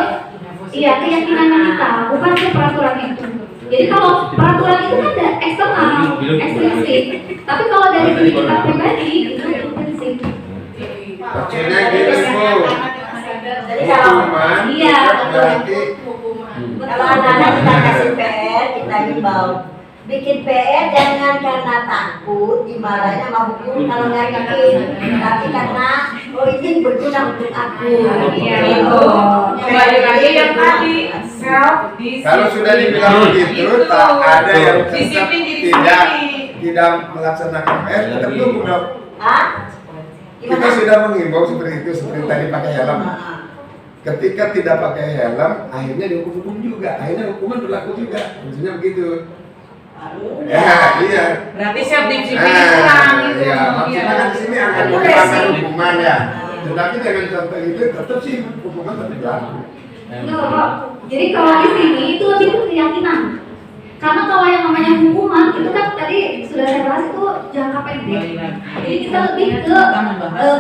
keyakinannya kita, bukan ke peraturan itu. Jadi kalau peraturan itu kan ada eksternal, ekstrinsik. Tapi kalau dari diri kita pribadi itu intrinsik. Maksudnya gitu, Bu. Jadi kalau Iya, Berarti kalau anak-anak kita kasih PR, kita himbau bikin PR jangan karena takut dimarahin sama guru kalau nggak bikin, tapi karena ini berguna untuk aku. Iya, Kembali lagi yang tadi, self kalau sudah dibilang begitu, tak ada yang tetap Disiplin diri tidak sendiri. melaksanakan PR, tetap hukum dong. Hah? Kita Gimana? sudah mengimbau seperti itu, seperti tadi pakai helm. Ketika tidak pakai helm, akhirnya dihukum juga. Akhirnya hukuman berlaku juga. Maksudnya begitu. Ya, iya. Berarti self disiplin Nah, kurang gitu. ya, maksudnya kan di sini akan Itu dikenakan resiko. hukuman ya. Tetapi dengan contoh itu tetap sih hukuman tetap berlaku. Enggak, Pak. Jadi kalau di sini itu lebih ke keyakinan. Karena kalau yang namanya hukuman itu kan tadi sudah saya bahas itu jangka pendek. Jadi kita lebih ke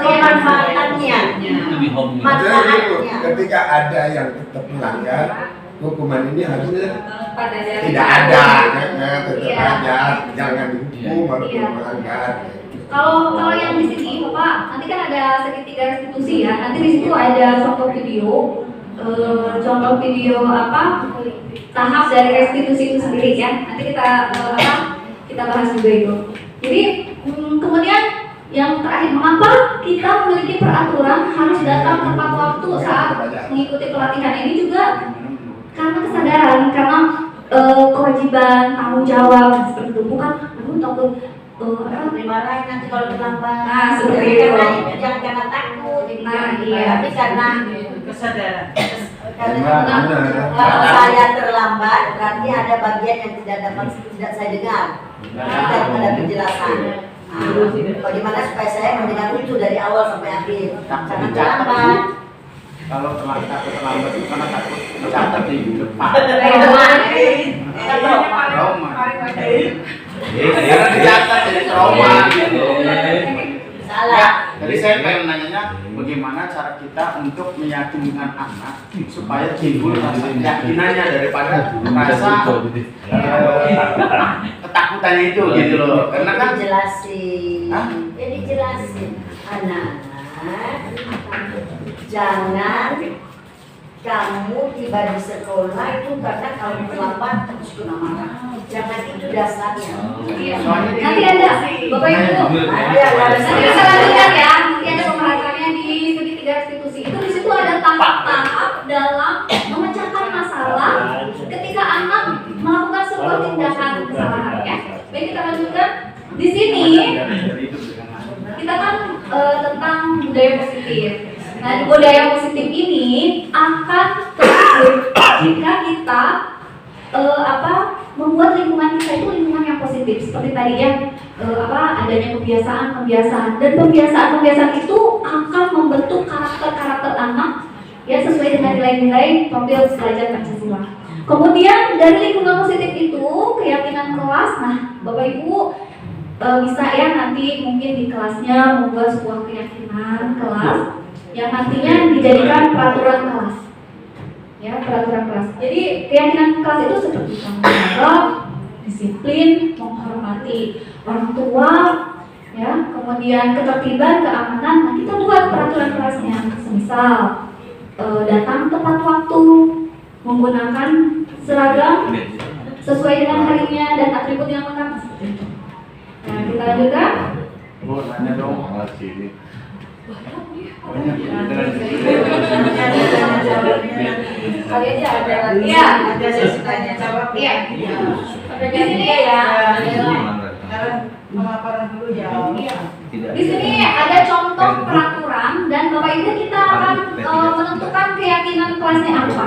Kemanfaatannya. Lebih home. Maksudnya gitu, Manfaatnya. ketika ada yang tetap melanggar, hukuman ini harusnya pada tidak ada, tetap Iya. ada, jangan dihukum walaupun Iya. melanggar. Kalau yang di sini Bapak, nanti kan ada segitiga restitusi ya. Nanti di situ ada contoh video, tahap dari restitusi itu sendiri ya. Nanti kita bahas juga itu. Jadi kemudian yang terakhir, mengapa kita memiliki peraturan harus datang tepat waktu saat mengikuti pelatihan ini juga karena kesadaran, karena kewajiban, tanggung jawab seperti itu, bukan takut Dimarahin nanti kalau terlambat. Nah, seperti itu. Karena itu jangan karena takut. Nah, iya. Tapi karena Kesadaran. kalau saya terlambat berarti ada bagian yang tidak saya dengar. Kita ada penjelasan. Bagaimana supaya saya mendengar itu dari awal sampai akhir. Jangan terlambat. Kalau terlambat itu karena takut mencatat di depan. Trauma. Karena dicatat jadi trauma gitu. Salah. Jadi saya pengen nanyanya bagaimana cara kita untuk meyakinkan anak supaya timbul rasa keyakinannya daripada rasa ketakutannya itu gitu loh. Karena kan Dijelasin. Hah? Ya dijelasin. Anak-anak, jangan kamu tiba di sekolah itu karena kalau terlambat terus kena marah. Jangan itu dasarnya. soalnya nanti ada Bapak Ibu. Nanti bisa lanjutkan ya. Nanti ada pembahasannya di segitiga restitusi. Itu di situ ada tahap-tahap dalam memecahkan masalah ketika anak melakukan sebuah tindakan kesalahan ya. Baik, kita lanjutkan. Di sini kita kan tentang budaya positif. Nah, budaya positif ini akan terus ketika kita membuat lingkungan kita itu lingkungan yang positif seperti tadi ya, adanya kebiasaan dan kebiasaan itu akan membentuk karakter anak ya sesuai dengan nilai-nilai profil belajar Pancasila. Kemudian dari lingkungan positif itu keyakinan kelas, nah Bapak Ibu bisa ya nanti mungkin di kelasnya membuat sebuah keyakinan kelas yang nantinya dijadikan peraturan kelas. Ya, peraturan kelas. Jadi keyakinan kelas itu seperti tanggung jawab, disiplin, menghormati orang tua, ya, kemudian ketertiban, keamanan. Nah, kita buat peraturan kelasnya, semisal datang tepat waktu, menggunakan seragam sesuai dengan harinya dan atribut yang lengkap seperti itu. Nah, kita lanjutkan. Bu, nanya dong. Kali aja ada lagi. Iya. Ada sesi tanya jawab. Iya. Di sini ya. Sekarang pemaparan dulu ya. Di sini ada contoh peraturan dan Bapak Ibu kita akan menentukan keyakinan kelasnya apa.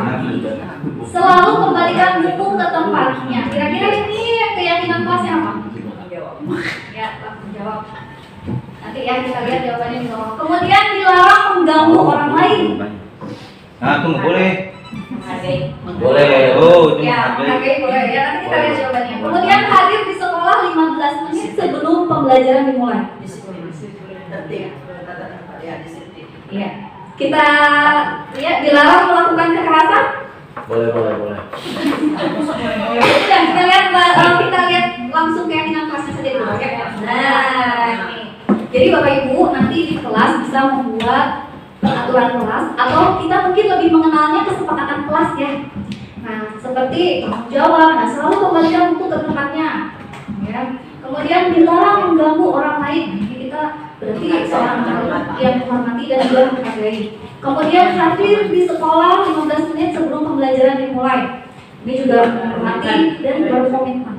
Selalu kembalikan buku ke tempatnya. Kira-kira ini keyakinan kelasnya apa? Ya, langsung jawab. Nanti ya kita lihat jawabannya di bawah. Kemudian dilarang mengganggu orang lain. Nah, itu nggak boleh. Menghargai. Boleh. Oh, itu Ya, menghargai boleh. Ya, nanti kita lihat jawabannya. Kemudian hadir di sekolah 15 menit sebelum pembelajaran dimulai. Disiplin tertib. Ya, disiplin. Iya. Kita lihat dilarang melakukan kekerasan. Boleh. Udah, kita lihat langsung keyakinan kelasnya saja dulu ya. Nah, ini. Jadi Bapak Ibu nanti di kelas bisa membuat peraturan kelas atau kita mungkin lebih mengenalnya kesepakatan kelas ya. Nah, seperti tanggung jawab, nah selalu kembalikan buku ke tempatnya. Ya. Kemudian dilarang mengganggu orang lain. Jadi kita berarti seorang yang menghormati dan juga menghargai. Kemudian hadir di sekolah 15 menit sebelum pembelajaran dimulai. Ini juga menghormati dan berkomitmen.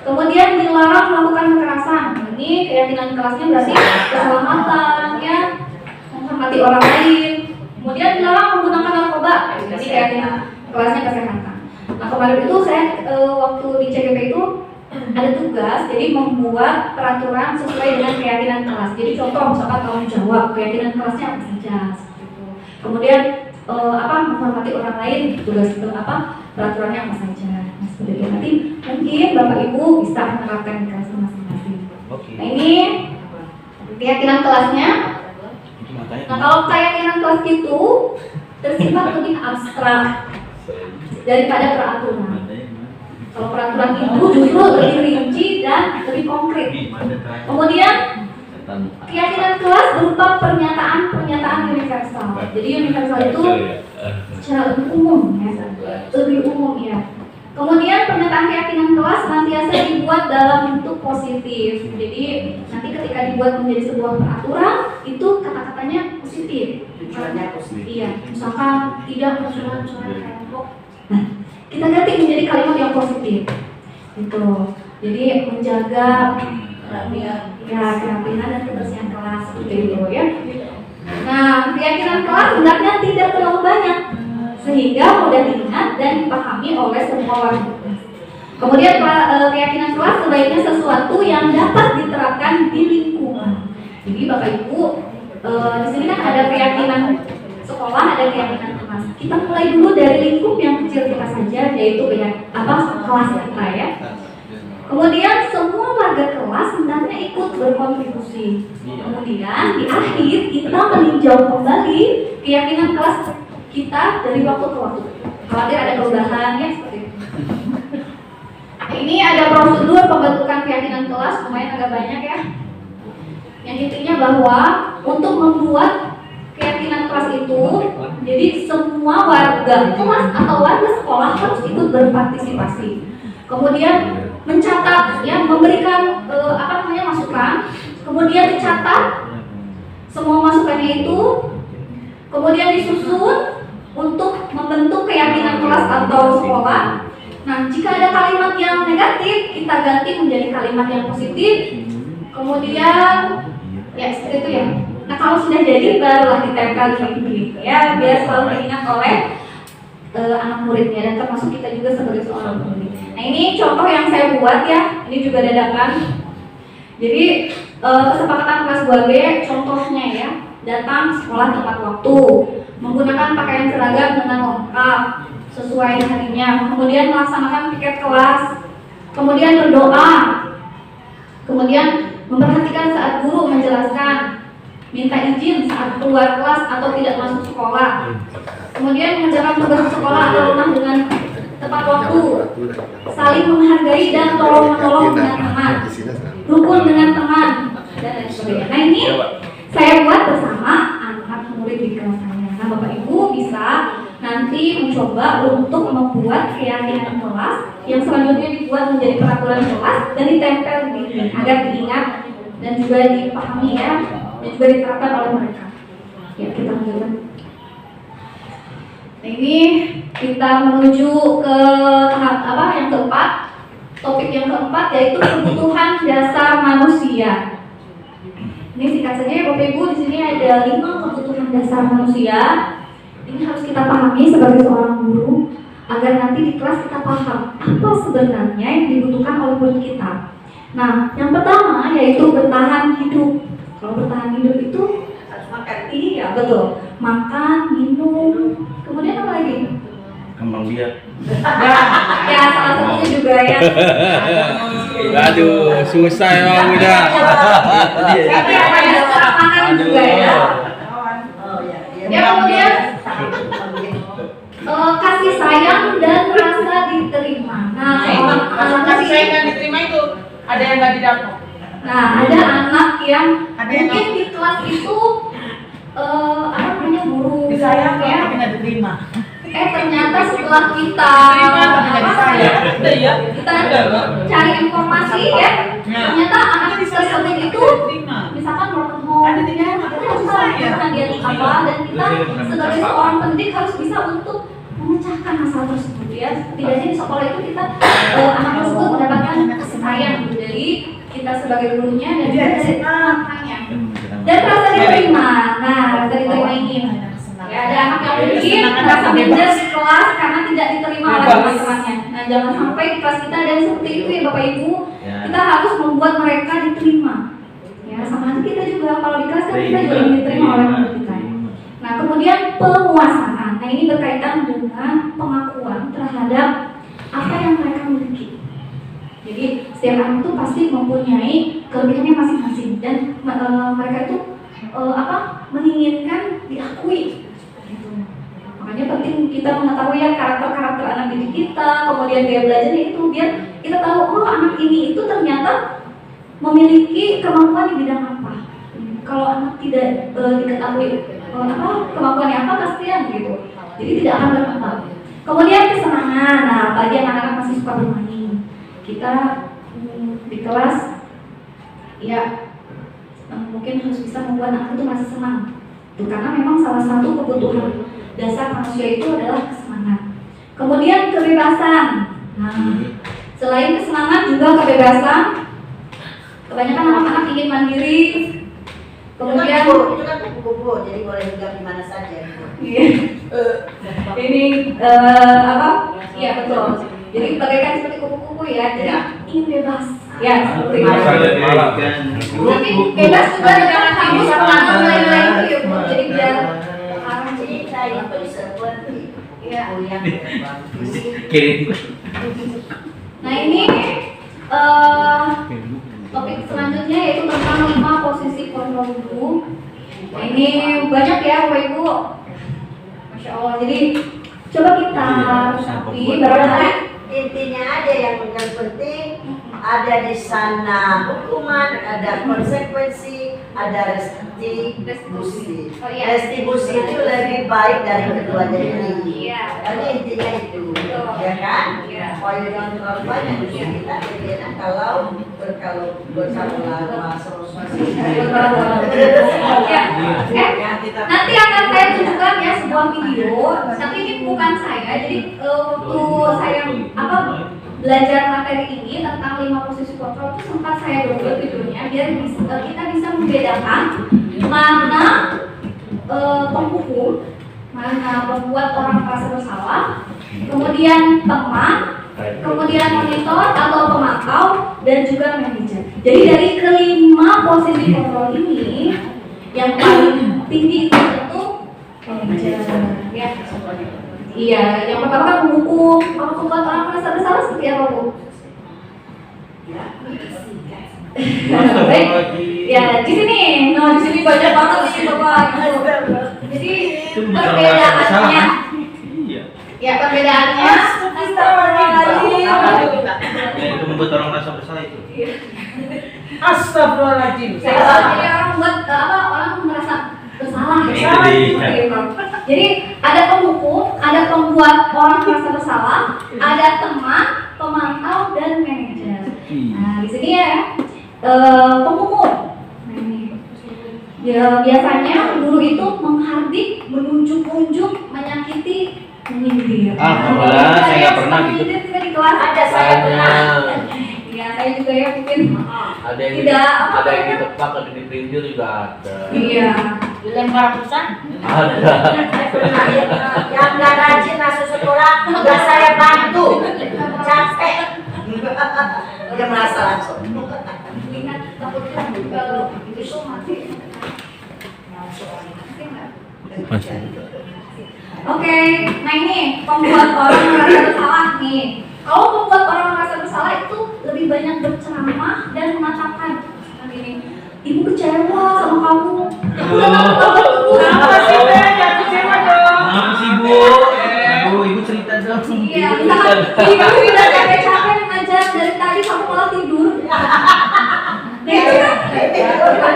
Kemudian dilarang melakukan kekerasan. Ini keyakinan kelasnya berarti keselamatan, ya, menghormati orang lain. Kemudian dilarang menggunakan narkoba. Jadi keyakinan kelasnya kesehatan. Nah, kemarin itu saya waktu di CGP itu ada tugas, jadi membuat peraturan sesuai dengan keyakinan kelas. Jadi contoh misalkan tanggung jawab, keyakinan kelasnya apa saja. Kemudian menghormati orang lain, tugas peraturannya apa saja. Nah, seperti itu. Nanti mungkin Bapak Ibu bisa menerapkan di kelas masing-masing. Nah, ini keyakinan kelasnya. Nah, kalau keyakinan kelas itu bersifat lebih abstrak daripada peraturan. Kalau peraturan itu justru lebih rinci dan lebih konkret. Kemudian keyakinan kelas berupa pernyataan universal. Jadi universal itu secara lebih umum ya, lebih umum ya. Kemudian pernyataan keyakinan kelas senantiasa dibuat dalam bentuk positif. Jadi nanti ketika dibuat menjadi sebuah peraturan itu kata-katanya positif. Tujuannya positif. Iya, misalkan tidak mencoret-coret kelompok. Nah, kita ganti menjadi kalimat yang positif. Gitu. Jadi menjaga kerapihan dan kebersihan kelas seperti itu ya. Nah, keyakinan kelas hendaknya tidak terlalu banyak sehingga mudah diingat dan dipahami oleh semua warga. Kemudian keyakinan kelas sebaiknya sesuatu yang dapat diterapkan di lingkungan. Jadi Bapak Ibu di sini kan ada keyakinan sekolah, ada keyakinan kelas. Kita mulai dulu dari lingkup yang kecil kita saja, yaitu kelas kita ya. Kemudian semua warga kelas hendaknya ikut berkontribusi. Kemudian di akhir kita meninjau kembali keyakinan kelas kita dari waktu ke waktu. Khawatir ada perubahan ya seperti itu. Nah, ini ada prosedur pembentukan keyakinan kelas, lumayan agak banyak ya. Yang intinya bahwa untuk membuat keyakinan kelas itu, jadi semua warga kelas atau warga sekolah harus ikut berpartisipasi. Kemudian mencatat, ya, memberikan masukan, kemudian dicatat semua masukannya itu, kemudian disusun untuk membentuk keyakinan kelas atau sekolah. Nah, jika ada kalimat yang negatif, kita ganti menjadi kalimat yang positif. Kemudian, ya seperti itu ya. Nah, kalau sudah jadi barulah ditempel di ya, biar selalu diingat oleh anak muridnya dan termasuk kita juga sebagai seorang murid. Nah ini contoh yang saya buat ya, ini juga dadakan. Jadi kesepakatan kelas 2B contohnya ya, datang sekolah tepat waktu, menggunakan pakaian seragam dengan lengkap sesuai harinya, kemudian melaksanakan piket kelas, kemudian berdoa, kemudian memperhatikan saat guru menjelaskan, minta izin saat keluar kelas atau tidak masuk sekolah, kemudian mengerjakan tugas sekolah atau rumah dengan tepat waktu, saling menghargai dan tolong-menolong dengan teman, rukun dengan teman, dan lain sebagainya. Nah ini saya buat bersama anak murid di kelas saya. Nah Bapak Ibu bisa nanti mencoba untuk membuat keyakinan kelas yang selanjutnya dibuat menjadi peraturan kelas dan ditempel di dinding agar diingat dan juga dipahami ya, dan juga diterapkan oleh mereka. Ya kita lanjutkan. Nah ini kita menuju ke tahap apa yang keempat, topik yang keempat yaitu kebutuhan dasar manusia. Ini singkat saja ya Bapak Ibu, di sini ada 5 kebutuhan dasar manusia. Ini harus kita pahami sebagai seorang guru agar nanti di kelas kita paham apa sebenarnya yang dibutuhkan oleh murid kita. Nah, yang pertama yaitu bertahan hidup. Kalau bertahan hidup itu harus makan. Iya, betul. Makan, minum, kemudian apa lagi? Kembang biak. Ya, salah satunya juga ya. Aduh, susah emang udah. Tapi ada makanan juga ya. Ya, kemudian kasih sayang dan rasa diterima. Nah, Kasih sayang dan diterima itu ada yang nggak didapat. Nah, ada anak yang mungkin di kelas itu apa namanya guru Disayang ya. tapi nggak diterima. Ternyata setelah kita kita cari informasi ya, ternyata anak tersebut itu misalkan broken home, ya, kita harus tahu dia apa dan kita sebagai seorang pendidik harus bisa untuk memecahkan masalah tersebut ya. Setidaknya di sekolah itu kita anak tersebut mendapatkan kasih sayang dari kita sebagai gurunya dan juga dari teman-temannya. Dan rasa diterima. Nah, rasa diterima ini ya, ada anak yang mungkin merasa minder di kelas karena tidak diterima oleh teman-temannya. Nah, jangan sampai di kelas kita ada seperti itu ya Bapak Ibu. Kita harus membuat mereka diterima. Ya, sama aja kita juga kalau di kelas kan kita juga diterima oleh murid kita. Nah, kemudian penguasaan. Nah, ini berkaitan dengan pengakuan terhadap apa yang mereka miliki. Jadi setiap anak itu pasti mempunyai kelebihannya masing-masing dan mereka itu menginginkan diakui. Gitu. Makanya penting kita mengetahui ya karakter-karakter anak didik kita, kemudian gaya belajarnya itu biar kita tahu oh anak ini itu ternyata memiliki kemampuan di bidang apa. Kalau anak tidak diketahui kemampuannya apa kasihan gitu. Jadi tidak akan berkembang. Kemudian kesenangan. Nah, bagi anak-anak masih suka bermain, kita di kelas ya mungkin harus bisa membuat anak itu merasa senang. Itu karena memang salah satu kebutuhan dasar manusia itu adalah kesenangan. Kemudian kebebasan. Nah, selain kesenangan juga kebebasan. Kebanyakan anak-anak ingin mandiri. Kemudian itu kan kupu-kupu, jadi boleh juga di mana saja. Iya. Ini Iya betul. Jadi bagaikan seperti kupu-kupu ya. Jadi ingin bebas. Ya seperti itu. Tapi bebas juga dengan harus menanam lain-lain itu ya Bu. Jadi biar Jadi saya seperti ya. Kirim. Nah ini topik selanjutnya yaitu tentang 5 posisi kontrol guru. Nah ini banyak ya Bapak Ibu. Masya Allah. Jadi coba kita rapi barangkali intinya aja yang penting ada di sana hukuman, ada konsekuensi, ada restitusi. Oh, iya. Restitusi itu lebih baik dari keduanya ini. Iya. Jadi intinya itu, Betul. ya kan? Iya. Poin yang terlalu banyak di kita berbeda kalau bersama-sama nanti akan saya tunjukkan ya sebuah video, tapi ini bukan saya. Jadi waktu saya belajar materi ini tentang 5 posisi kontrol itu sempat saya download videonya biar kita bisa membedakan mana penghukum, mana membuat orang merasa bersalah, kemudian teman, kemudian monitor atau pemantau, dan juga manajer. Jadi dari kelima posisi kontrol ini, yang paling tinggi itu tentu manajer. Ya. Iya, yang pertama kan menghukum. Kalau membuat orang merasa bersalah seperti apa, Bu? Baik. Ya, di sini. Nah, di sini banyak banget nih, Bapak. Jadi perbedaannya, Iya. ya perbedaannya. Ya, itu membuat orang merasa bersalah itu. Astagfirullahaladzim. Jadi orang membuat orang merasa bersalah. Itu dia. Gitu. Jadi ada penghukum, ada pembuat orang merasa bersalah, ada teman, pemantau, dan manajer. Nah, di sini ya penghukum. Nah, ini. Ya, biasanya guru itu menghardik, menunjuk-unjuk, menyakiti, menyindir. Alhamdulillah, saya nggak pernah gitu. Menyindir tidak di kelas. Ada saya pernah. Iya, saya juga ya mungkin. Ada yang Tidak, ada yang ditebak, ada yang diperintil juga ada. Iya. Dilempar pusat. Ada. Yang nggak rajin masuk sekolah, udah saya bantu. Capek. Udah merasa langsung. Ingat takutnya kalau itu mati. Oke, nah ini pembuat orang merasa bersalah nih. Kalau membuat orang merasa bersalah itu lebih banyak berceramah dan mengatakan seperti ini. Ibu kecewa sama kamu. Aku udah banget ibu. Apa sih, Teh? Jangan kecewa dong. Kenapa sih, Bu? Aduh, Ibu cerita dong. Iya, misalkan ibu udah capek-capek ngajar dari tadi kamu malah tidur. Nah, itu kan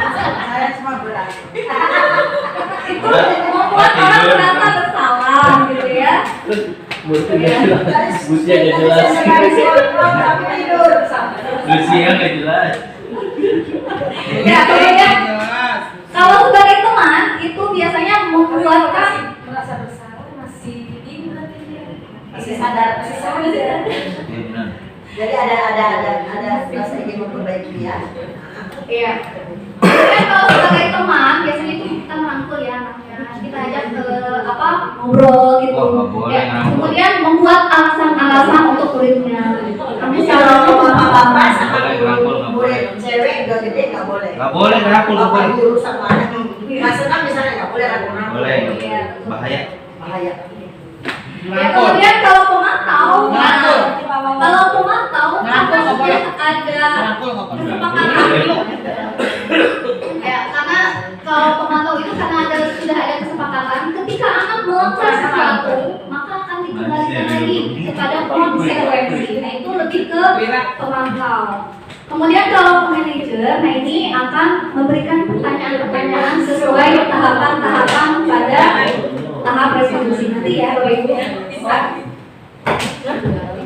Saya cuma berat. itu membuat orang merasa bersalah gitu ya. Musnya gak jelas. Tidur. Lucia nggak jelas. Ya, kemudian kalau sebagai teman itu biasanya membuatkan Merasa bersalah masih ini masih sadar. Iya benar. Jadi ada rasa ingin memperbaiki ya. iya. Kan kalau sebagai teman biasanya itu kita merangkul ya anaknya. Kita ajak ke ngobrol gitu. Oh, nggak boleh Ya, ngerangkul. kemudian membuat alasan-alasan untuk muridnya. Kamu Kalau bapak-bapak sama Nggak boleh ngerangkul, nggak boleh. murid cewek udah gede nggak boleh. Nggak boleh ngerangkul, nggak Bapak boleh. guru sama anak maksudnya misalnya nggak boleh rangkul-rangkul. Boleh. Bahaya. Bahaya. Ya, kemudian kalau pemantau, Ngerangkul. kalau pemantau Ngerangkul nggak boleh. ada Rangkul nggak boleh. kesepakatan. Ya, karena kalau pemantau itu karena sudah ada kesepakatan ketika anak melanggar sesuatu maka akan dikembalikan lagi kepada konsekuensi. Nah itu lebih ke pemantau. Kemudian kalau manajer, nah ini akan memberikan pertanyaan-pertanyaan sesuai tahapan-tahapan pada tahap resolusi nanti ya Bapak Ibu.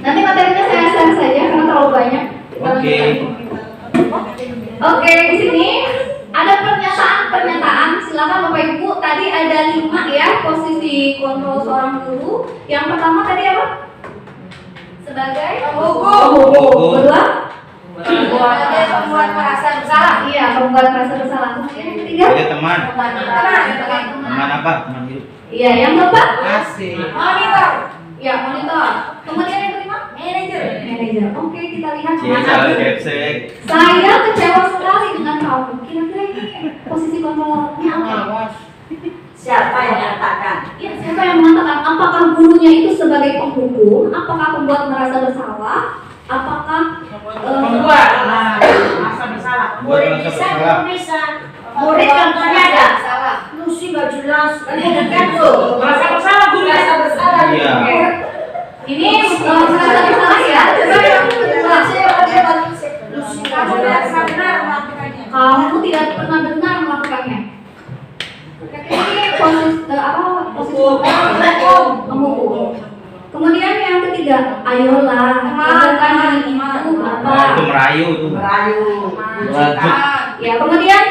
Nanti materinya saya share saja karena terlalu banyak. Oke. Oke, di sini ada pernyataan. Silakan Bapak Ibu. Tadi ada 5 ya posisi kontrol seorang guru. Yang pertama tadi apa? Sebagai penghukum. Kedua? Pembuat merasa bersalah. Iya, pembuat merasa bersalah. Kemudian yang ketiga? Sebagai teman. Teman. Teman apa? Teman hidup. Iya, yang keempat? Asik. Monitor. Ya, monitor. Kemudian yang kelima? Manajer. Oke, kita lihat Cie, mana. salah kepsek. Saya kecewa sekali dengan kamu. Kira-kira ini posisi kontrolnya apa? Siapa yang mengatakan? Ya, siapa yang mengatakan? Apakah gurunya itu sebagai penghukum? Apakah pembuat merasa bersalah? Apakah Pembuat. Nah, merasa bersalah. Buat merasa bersalah. Bisa. Murid contohnya ada. Lu sih nggak jelas. Kan tuh. Merasa bersalah guru. Merasa bersalah. Iya. ini merasa bersalah ya? Coba yang kedua. Lu sih nggak jelas. Benar melakukannya. Kamu tidak pernah benar melakukannya. Kira-kira ini posisi penghukum. Kemudian yang ketiga, ayolah, lakukan hal itu Nah, Bapak. itu merayu itu. Merayu. Lanjut. Ya, kemudian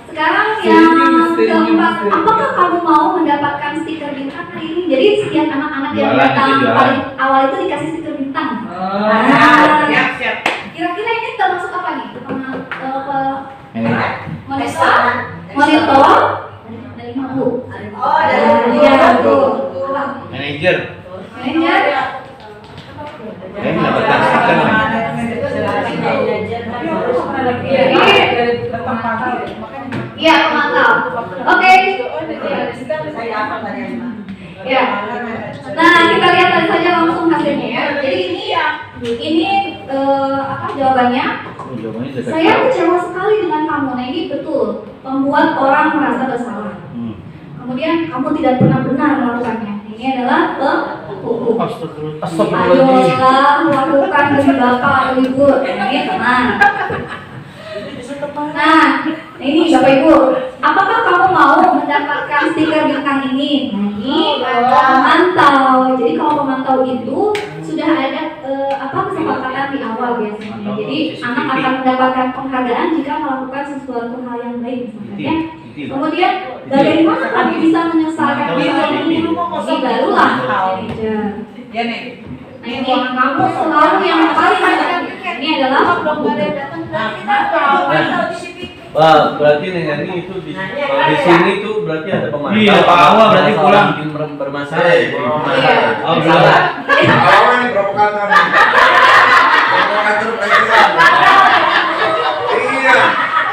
sekarang yang keempat, apakah kamu mau mendapatkan stiker bintang hari ini? Jadi setiap anak-anak yang Jualan, datang itu jualan. paling awal itu dikasih stiker bintang. Siap. Kira-kira ini termasuk apa nih? Manajer. Monitor dari mana Bu? Oh, dari Iya, guru. Bu. Manajer. Manajer. Mendapatkan stiker. Iya, pemantau. Oke. Ya. Nah, kita lihat saja langsung hasilnya ya. Jadi ini apa jawabannya? Jawabannya dekat. Saya kecewa sekali dengan kamu. Nah, ini betul membuat orang merasa bersalah. Kemudian kamu tidak pernah benar melakukannya. Ini adalah hukum. Ayolah lakukan demi bapak atau ibu. Ini tenang. Nah, ini bapak ibu, apakah kamu mau mendapatkan stiker bintang ini? Nah, ini pemantau. Jadi kalau pemantau itu sudah ada kesepakatan di awal biasanya. Jadi anak akan mendapatkan penghargaan jika melakukan sesuatu hal yang baik misalnya. Kemudian bagaimana kamu bisa menyelesaikan masalah ini? Ini barulah manajer. Nah, ini kamu selalu yang paling ini adalah Wah, berarti Neng Yani itu kalau di sini tuh berarti ada pemantau. Iya, Pak Awa berarti pulang. Bikin bermasalah ya. Oh, salah. Kalau ini provokator. Provokator pelecehan. Iya.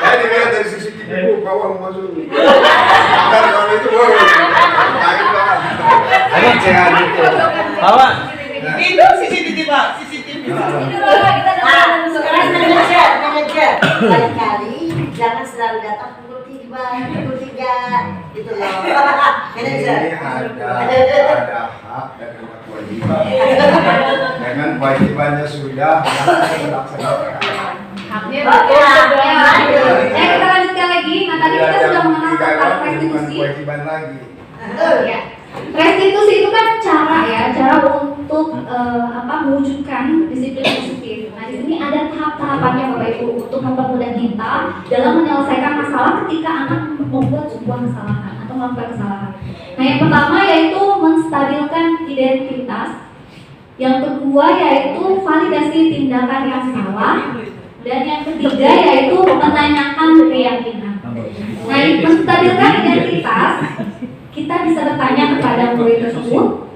Saya dilihat dari CCTV, kawan masuk. Ntar kalau itu baru. Kain banget. Pelecehan itu. Bawa. Itu CCTV Pak, CCTV. Sekarang manajer kali-kali jangan selalu datang pukul 3 gitu loh. Manajer. Ini ada hak dan ada kewajiban. Dengan kewajibannya sudah dilaksanakan. Kita lanjutkan lagi. Nah, tadi kita sudah mengenal tentang restitusi. Kewajiban lagi. Ya. Restitusi itu kan cara untuk mewujudkan disiplin positif. Nah, di sini ada tahap-tahapannya Bapak Ibu untuk mempermudah kita dalam menyelesaikan masalah ketika anak membuat sebuah kesalahan atau melakukan kesalahan. Nah, yang pertama yaitu menstabilkan identitas. Yang kedua yaitu validasi tindakan yang salah. Dan yang ketiga yaitu menanyakan keyakinan. Nah, menstabilkan identitas, kita bisa bertanya kepada murid tersebut,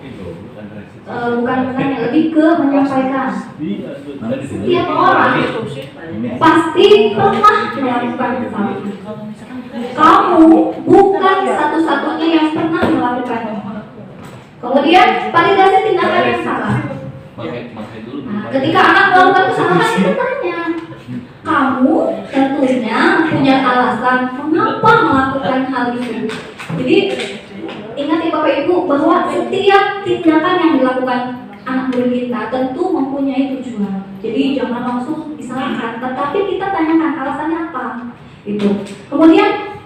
bukan bertanya, lebih ke menyampaikan. Setiap orang pasti pernah melakukan kesalahan. Kamu bukan satu-satunya yang pernah melakukannya. Kemudian validasi tindakan yang salah. Nah, ketika anak melakukan kesalahan, kita tanya, kamu tentunya punya alasan mengapa melakukan hal itu. Jadi ingat ya Bapak Ibu bahwa setiap tindakan yang dilakukan anak murid kita tentu mempunyai tujuan. Jadi jangan langsung disalahkan, tetapi kita tanyakan alasannya apa. Itu. Kemudian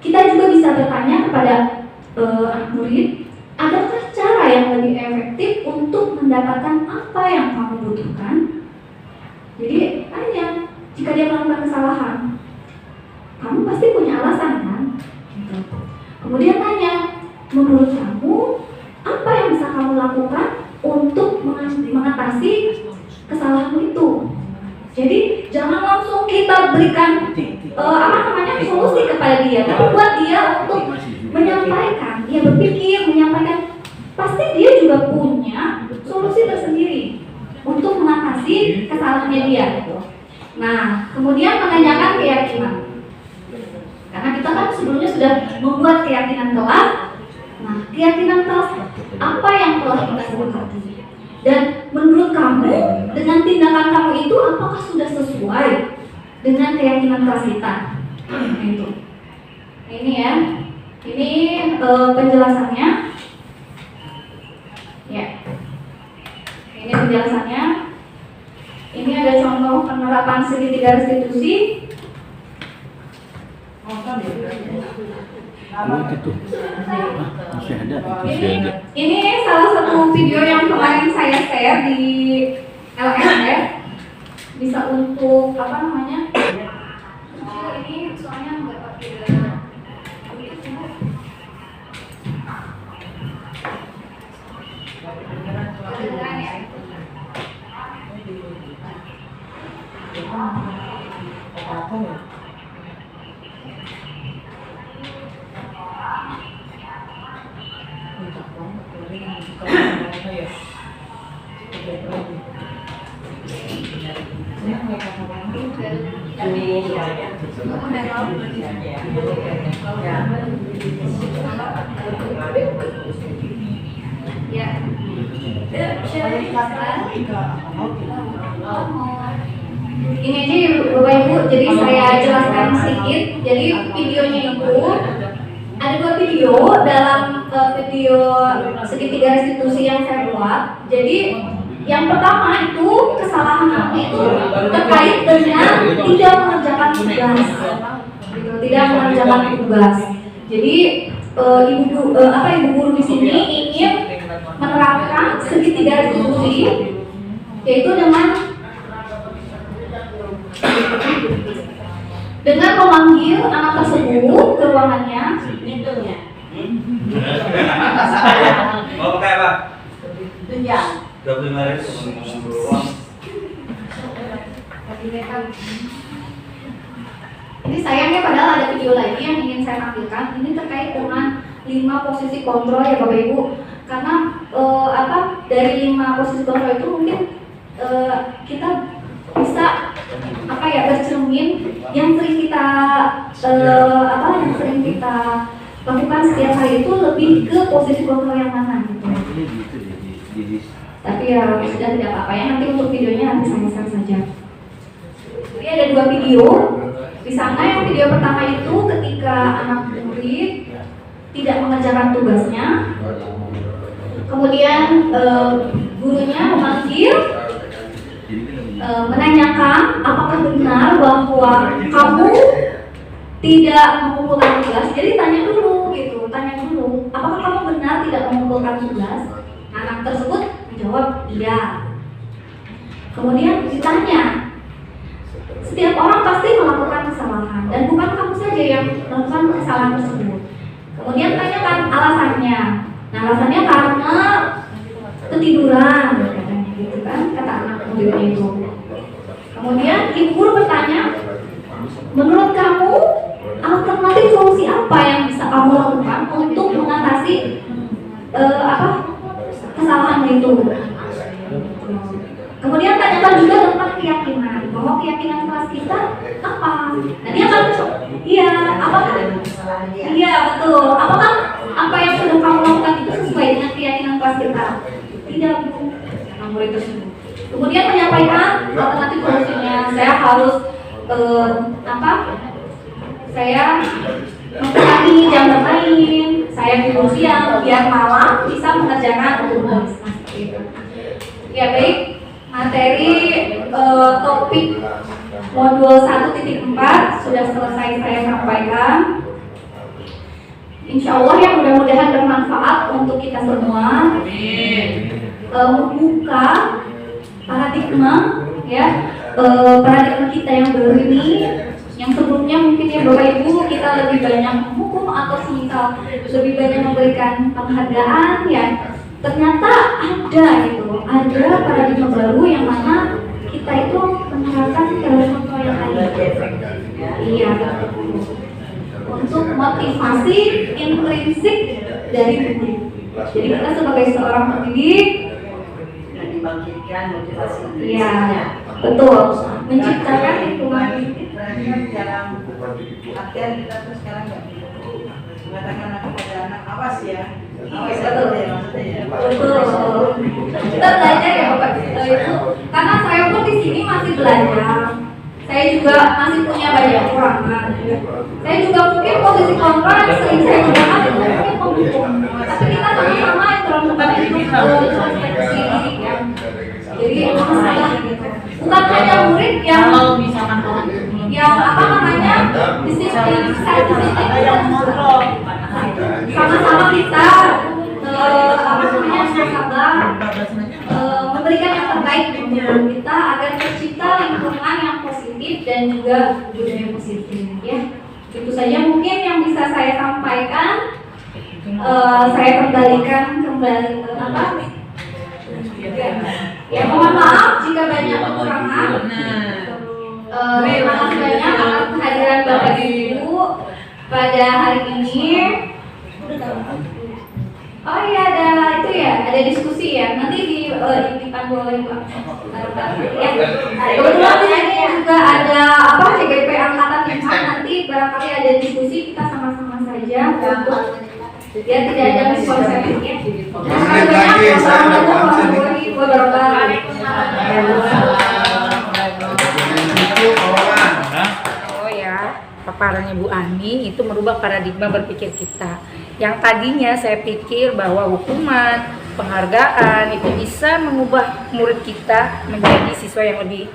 kita juga bisa bertanya kepada anak murid, adakah cara yang lebih efektif untuk mendapatkan apa yang kamu butuhkan? Jadi tanya, jika dia melakukan kesalahan, kamu pasti punya alasan kan? Gitu. Kemudian tanya, menurut kamu apa yang bisa kamu lakukan untuk mengatasi kesalahanmu itu? Jadi jangan langsung kita berikan solusi kepada dia, tapi buat dia untuk menyampaikan, dia berpikir, menyampaikan, pasti dia juga punya solusi tersendiri untuk mengatasi kesalahannya dia. Gitu. Nah, kemudian menanyakan keyakinan. Karena kita kan sebelumnya sudah membuat keyakinan telah. Nah, keyakinan telah apa yang telah kita sepakati. Dan menurut kamu, dengan tindakan kamu itu apakah sudah sesuai dengan keyakinan kelas kita? Nah, itu. Ini ya. Ini penjelasannya. Ya. Ini penjelasannya. Ini ada contoh penerapan segitiga restitusi. Ini salah satu video yang kemarin saya share di LSF. Bisa untuk ini soalnya nggak pakai ya. Ya. Ini aja ya Bapak Ibu, jadi saya jelaskan sedikit. Jadi videonya itu ada 2 video dalam video segitiga restitusi yang saya buat. Jadi yang pertama itu kesalahan aku itu terkait dengan tidak mengerjakan tugas, gitu, tidak mengerjakan tugas. Jadi ibu guru di sini ingin menerapkan segitiga restitusi, yaitu dengan memanggil anak tersebut ke ruangannya. Mau pakai apa? Tunjang. 25.000. Ini sayangnya padahal ada video lagi yang ingin saya tampilkan. Ini terkait dengan 5 posisi kontrol ya Bapak Ibu. Karena dari 5 posisi kontrol itu mungkin kita bisa bercermin yang sering kita lakukan setiap hari itu lebih ke posisi kontrol yang mana gitu. Tapi ya sudah tidak apa-apa ya, nanti untuk videonya nanti saya share saja. Jadi ada 2 video. Di sana yang video pertama itu ketika anak murid tidak mengerjakan tugasnya, kemudian gurunya memanggil, menanyakan apakah benar bahwa kamu tidak mengumpulkan tugas. Jadi tanya dulu, apakah kamu benar tidak mengumpulkan tugas? Anak tersebut menjawab iya. Kemudian ditanya, setiap orang pasti melakukan kesalahan dan bukan kamu saja yang melakukan kesalahan tersebut. Kemudian tanyakan alasannya. Nah, alasannya karena ketiduran, katanya gitu kan, kata anak muridnya itu. Kemudian ibu guru bertanya, menurut kamu alternatif solusi apa yang bisa kamu lakukan untuk mengatasi kesalahan itu? Kemudian tanyakan juga tentang keyakinan, bahwa keyakinan kelas kita apa? Nah, dia kan, iya betul. Apakah apa yang sudah kamu lakukan itu sesuai dengan keyakinan kelas kita? Tidak, Bu. Nah, murid tersebut. Kemudian menyampaikan alternatif solusinya. Saya harus saya memperhati jam bermain, saya tidur siang biar malam bisa mengerjakan tugas. Ya baik. Materi topik modul 1.4 sudah selesai saya sampaikan. Insya Allah yang mudah-mudahan bermanfaat untuk kita semua. Membuka paradigma paradigma kita yang baru ini, yang sebelumnya mungkin ya Bapak Ibu kita lebih banyak menghukum atau semisal lebih banyak memberikan penghargaan ya. Ternyata ada paradigma baru yang mana kita itu menerapkan kontrol yang lain. Iya, untuk motivasi intrinsik dari murid. Jadi kita sebagai seorang pendidik Dibangkitkan motivasi. Iya, betul. Menciptakan lingkungan. Dalam artian kita terus sekarang nggak mengatakan kepada anak awas ya. Awas betul ya maksudnya ya. Betul. Kita belajar ya Bapak itu karena saya pun di sini masih belajar. Saya juga masih punya banyak kekurangan. Saya juga mungkin posisi kontrol yang sering saya gunakan itu mungkin mendukung. Tapi kita sama-sama yang terlalu banyak introspeksi ya. Jadi masalah gitu. Bukan hanya murid yang disiplin, saya disiplin yang kontrol. Sama-sama kita sabar memberikan yang terbaik untuk kita agar tercipta lingkungan yang positif dan juga budaya positif ya. Itu saja mungkin yang bisa saya sampaikan. Saya kembalikan kembali ya mohon maaf jika banyak kekurangan. Terima kasih banyak atas kehadiran Bapak Ibu pada hari ini. Oh iya ada ada diskusi ya. Nanti dipandu oleh Mbak. Ya. Kebetulan di sini juga ada CGP angkatan 5. Nanti barangkali ada diskusi, kita sama-sama saja untuk biar tidak ada miskonsepsi ya. Menit lagi, saya udah konsen. Oh ya, paparannya Bu Ani itu merubah paradigma berpikir kita. Yang tadinya saya pikir bahwa hukuman, penghargaan itu bisa mengubah murid kita menjadi siswa yang lebih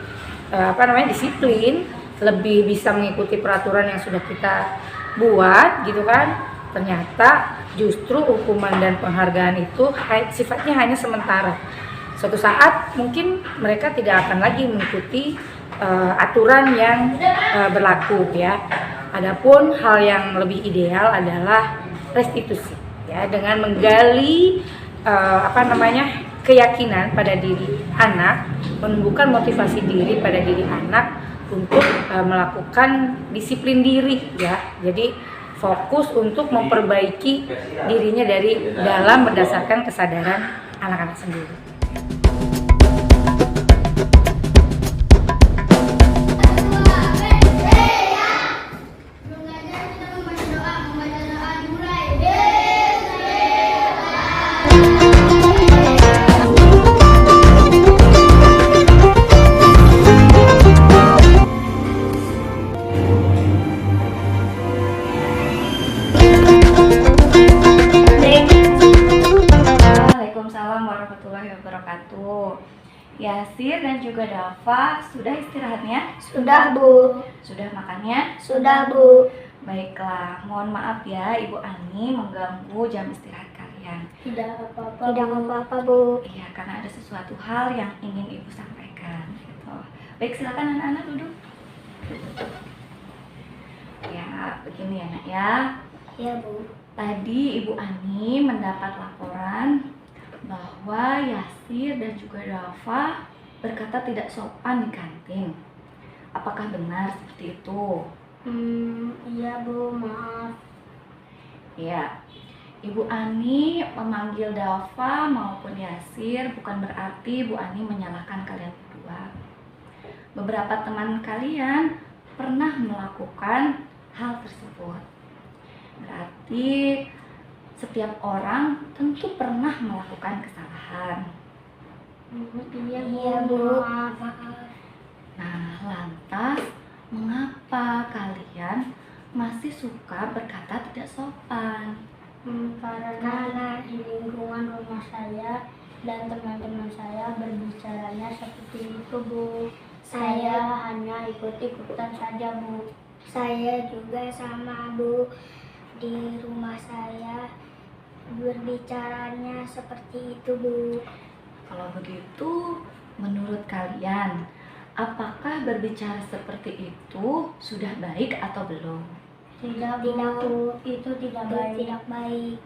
disiplin, lebih bisa mengikuti peraturan yang sudah kita buat gitu kan. Ternyata justru hukuman dan penghargaan itu sifatnya hanya sementara. Suatu saat mungkin mereka tidak akan lagi mengikuti aturan yang berlaku ya. Adapun hal yang lebih ideal adalah restitusi ya, dengan menggali keyakinan pada diri anak, menumbuhkan motivasi diri pada diri anak untuk melakukan disiplin diri ya. Jadi fokus untuk memperbaiki dirinya dari dalam berdasarkan kesadaran anak-anak sendiri. Waalaikumsalam warahmatullahi wabarakatuh. Yasir dan juga Dafa sudah istirahatnya? Sudah, Bu. Sudah makannya? Sudah, Bu. Baiklah, mohon maaf ya Ibu Ani mengganggu jam istirahat kalian. Tidak apa-apa. Tidak apa-apa, Bu. Iya, karena ada sesuatu hal yang ingin Ibu sampaikan. Gitu. Baik, silakan anak-anak duduk. Ya, begini ya Nak ya. Iya, Bu. Tadi Ibu Ani mendapat laporan bahwa Yasir dan juga Dafa berkata tidak sopan di kantin. Apakah benar seperti itu? Iya, Bu. Maaf. Ya, Ibu Ani memanggil Dafa maupun Yasir bukan berarti Ibu Ani menyalahkan kalian berdua. Beberapa teman kalian pernah melakukan hal tersebut. Berarti setiap orang tentu pernah melakukan kesalahan. Iya, Bu. Maaf. Nah, lantas mengapa kalian masih suka berkata tidak sopan? Karena di lingkungan rumah saya dan teman-teman saya berbicaranya seperti itu, Bu. Saya hanya ikut-ikutan saja, Bu. Saya juga sama, Bu. Di rumah saya berbicaranya seperti itu, Bu. Kalau begitu, menurut kalian, apakah berbicara seperti itu sudah baik atau belum? Tidak, Bu. Itu tidak baik. Tidak baik.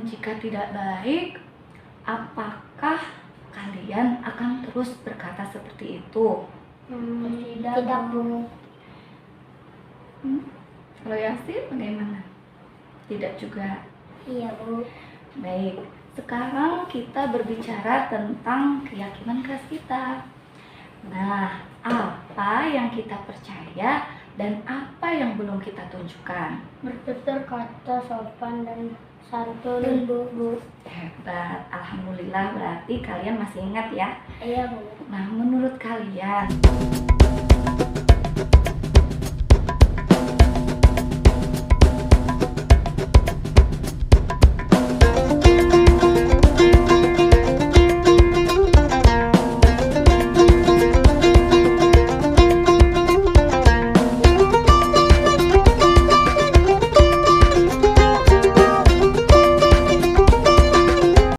Jika tidak baik, apakah kalian akan terus berkata seperti itu? Tidak, Bu. Kalau Yasir bagaimana? Tidak juga. Iya, Bu. Baik, sekarang kita berbicara tentang keyakinan keras kita. Nah, apa yang kita percaya dan apa yang belum kita tunjukkan? Bertutur kata sopan dan santun, Bu. Hebat, alhamdulillah, berarti kalian masih ingat ya? Iya, Bu. Nah, menurut kalian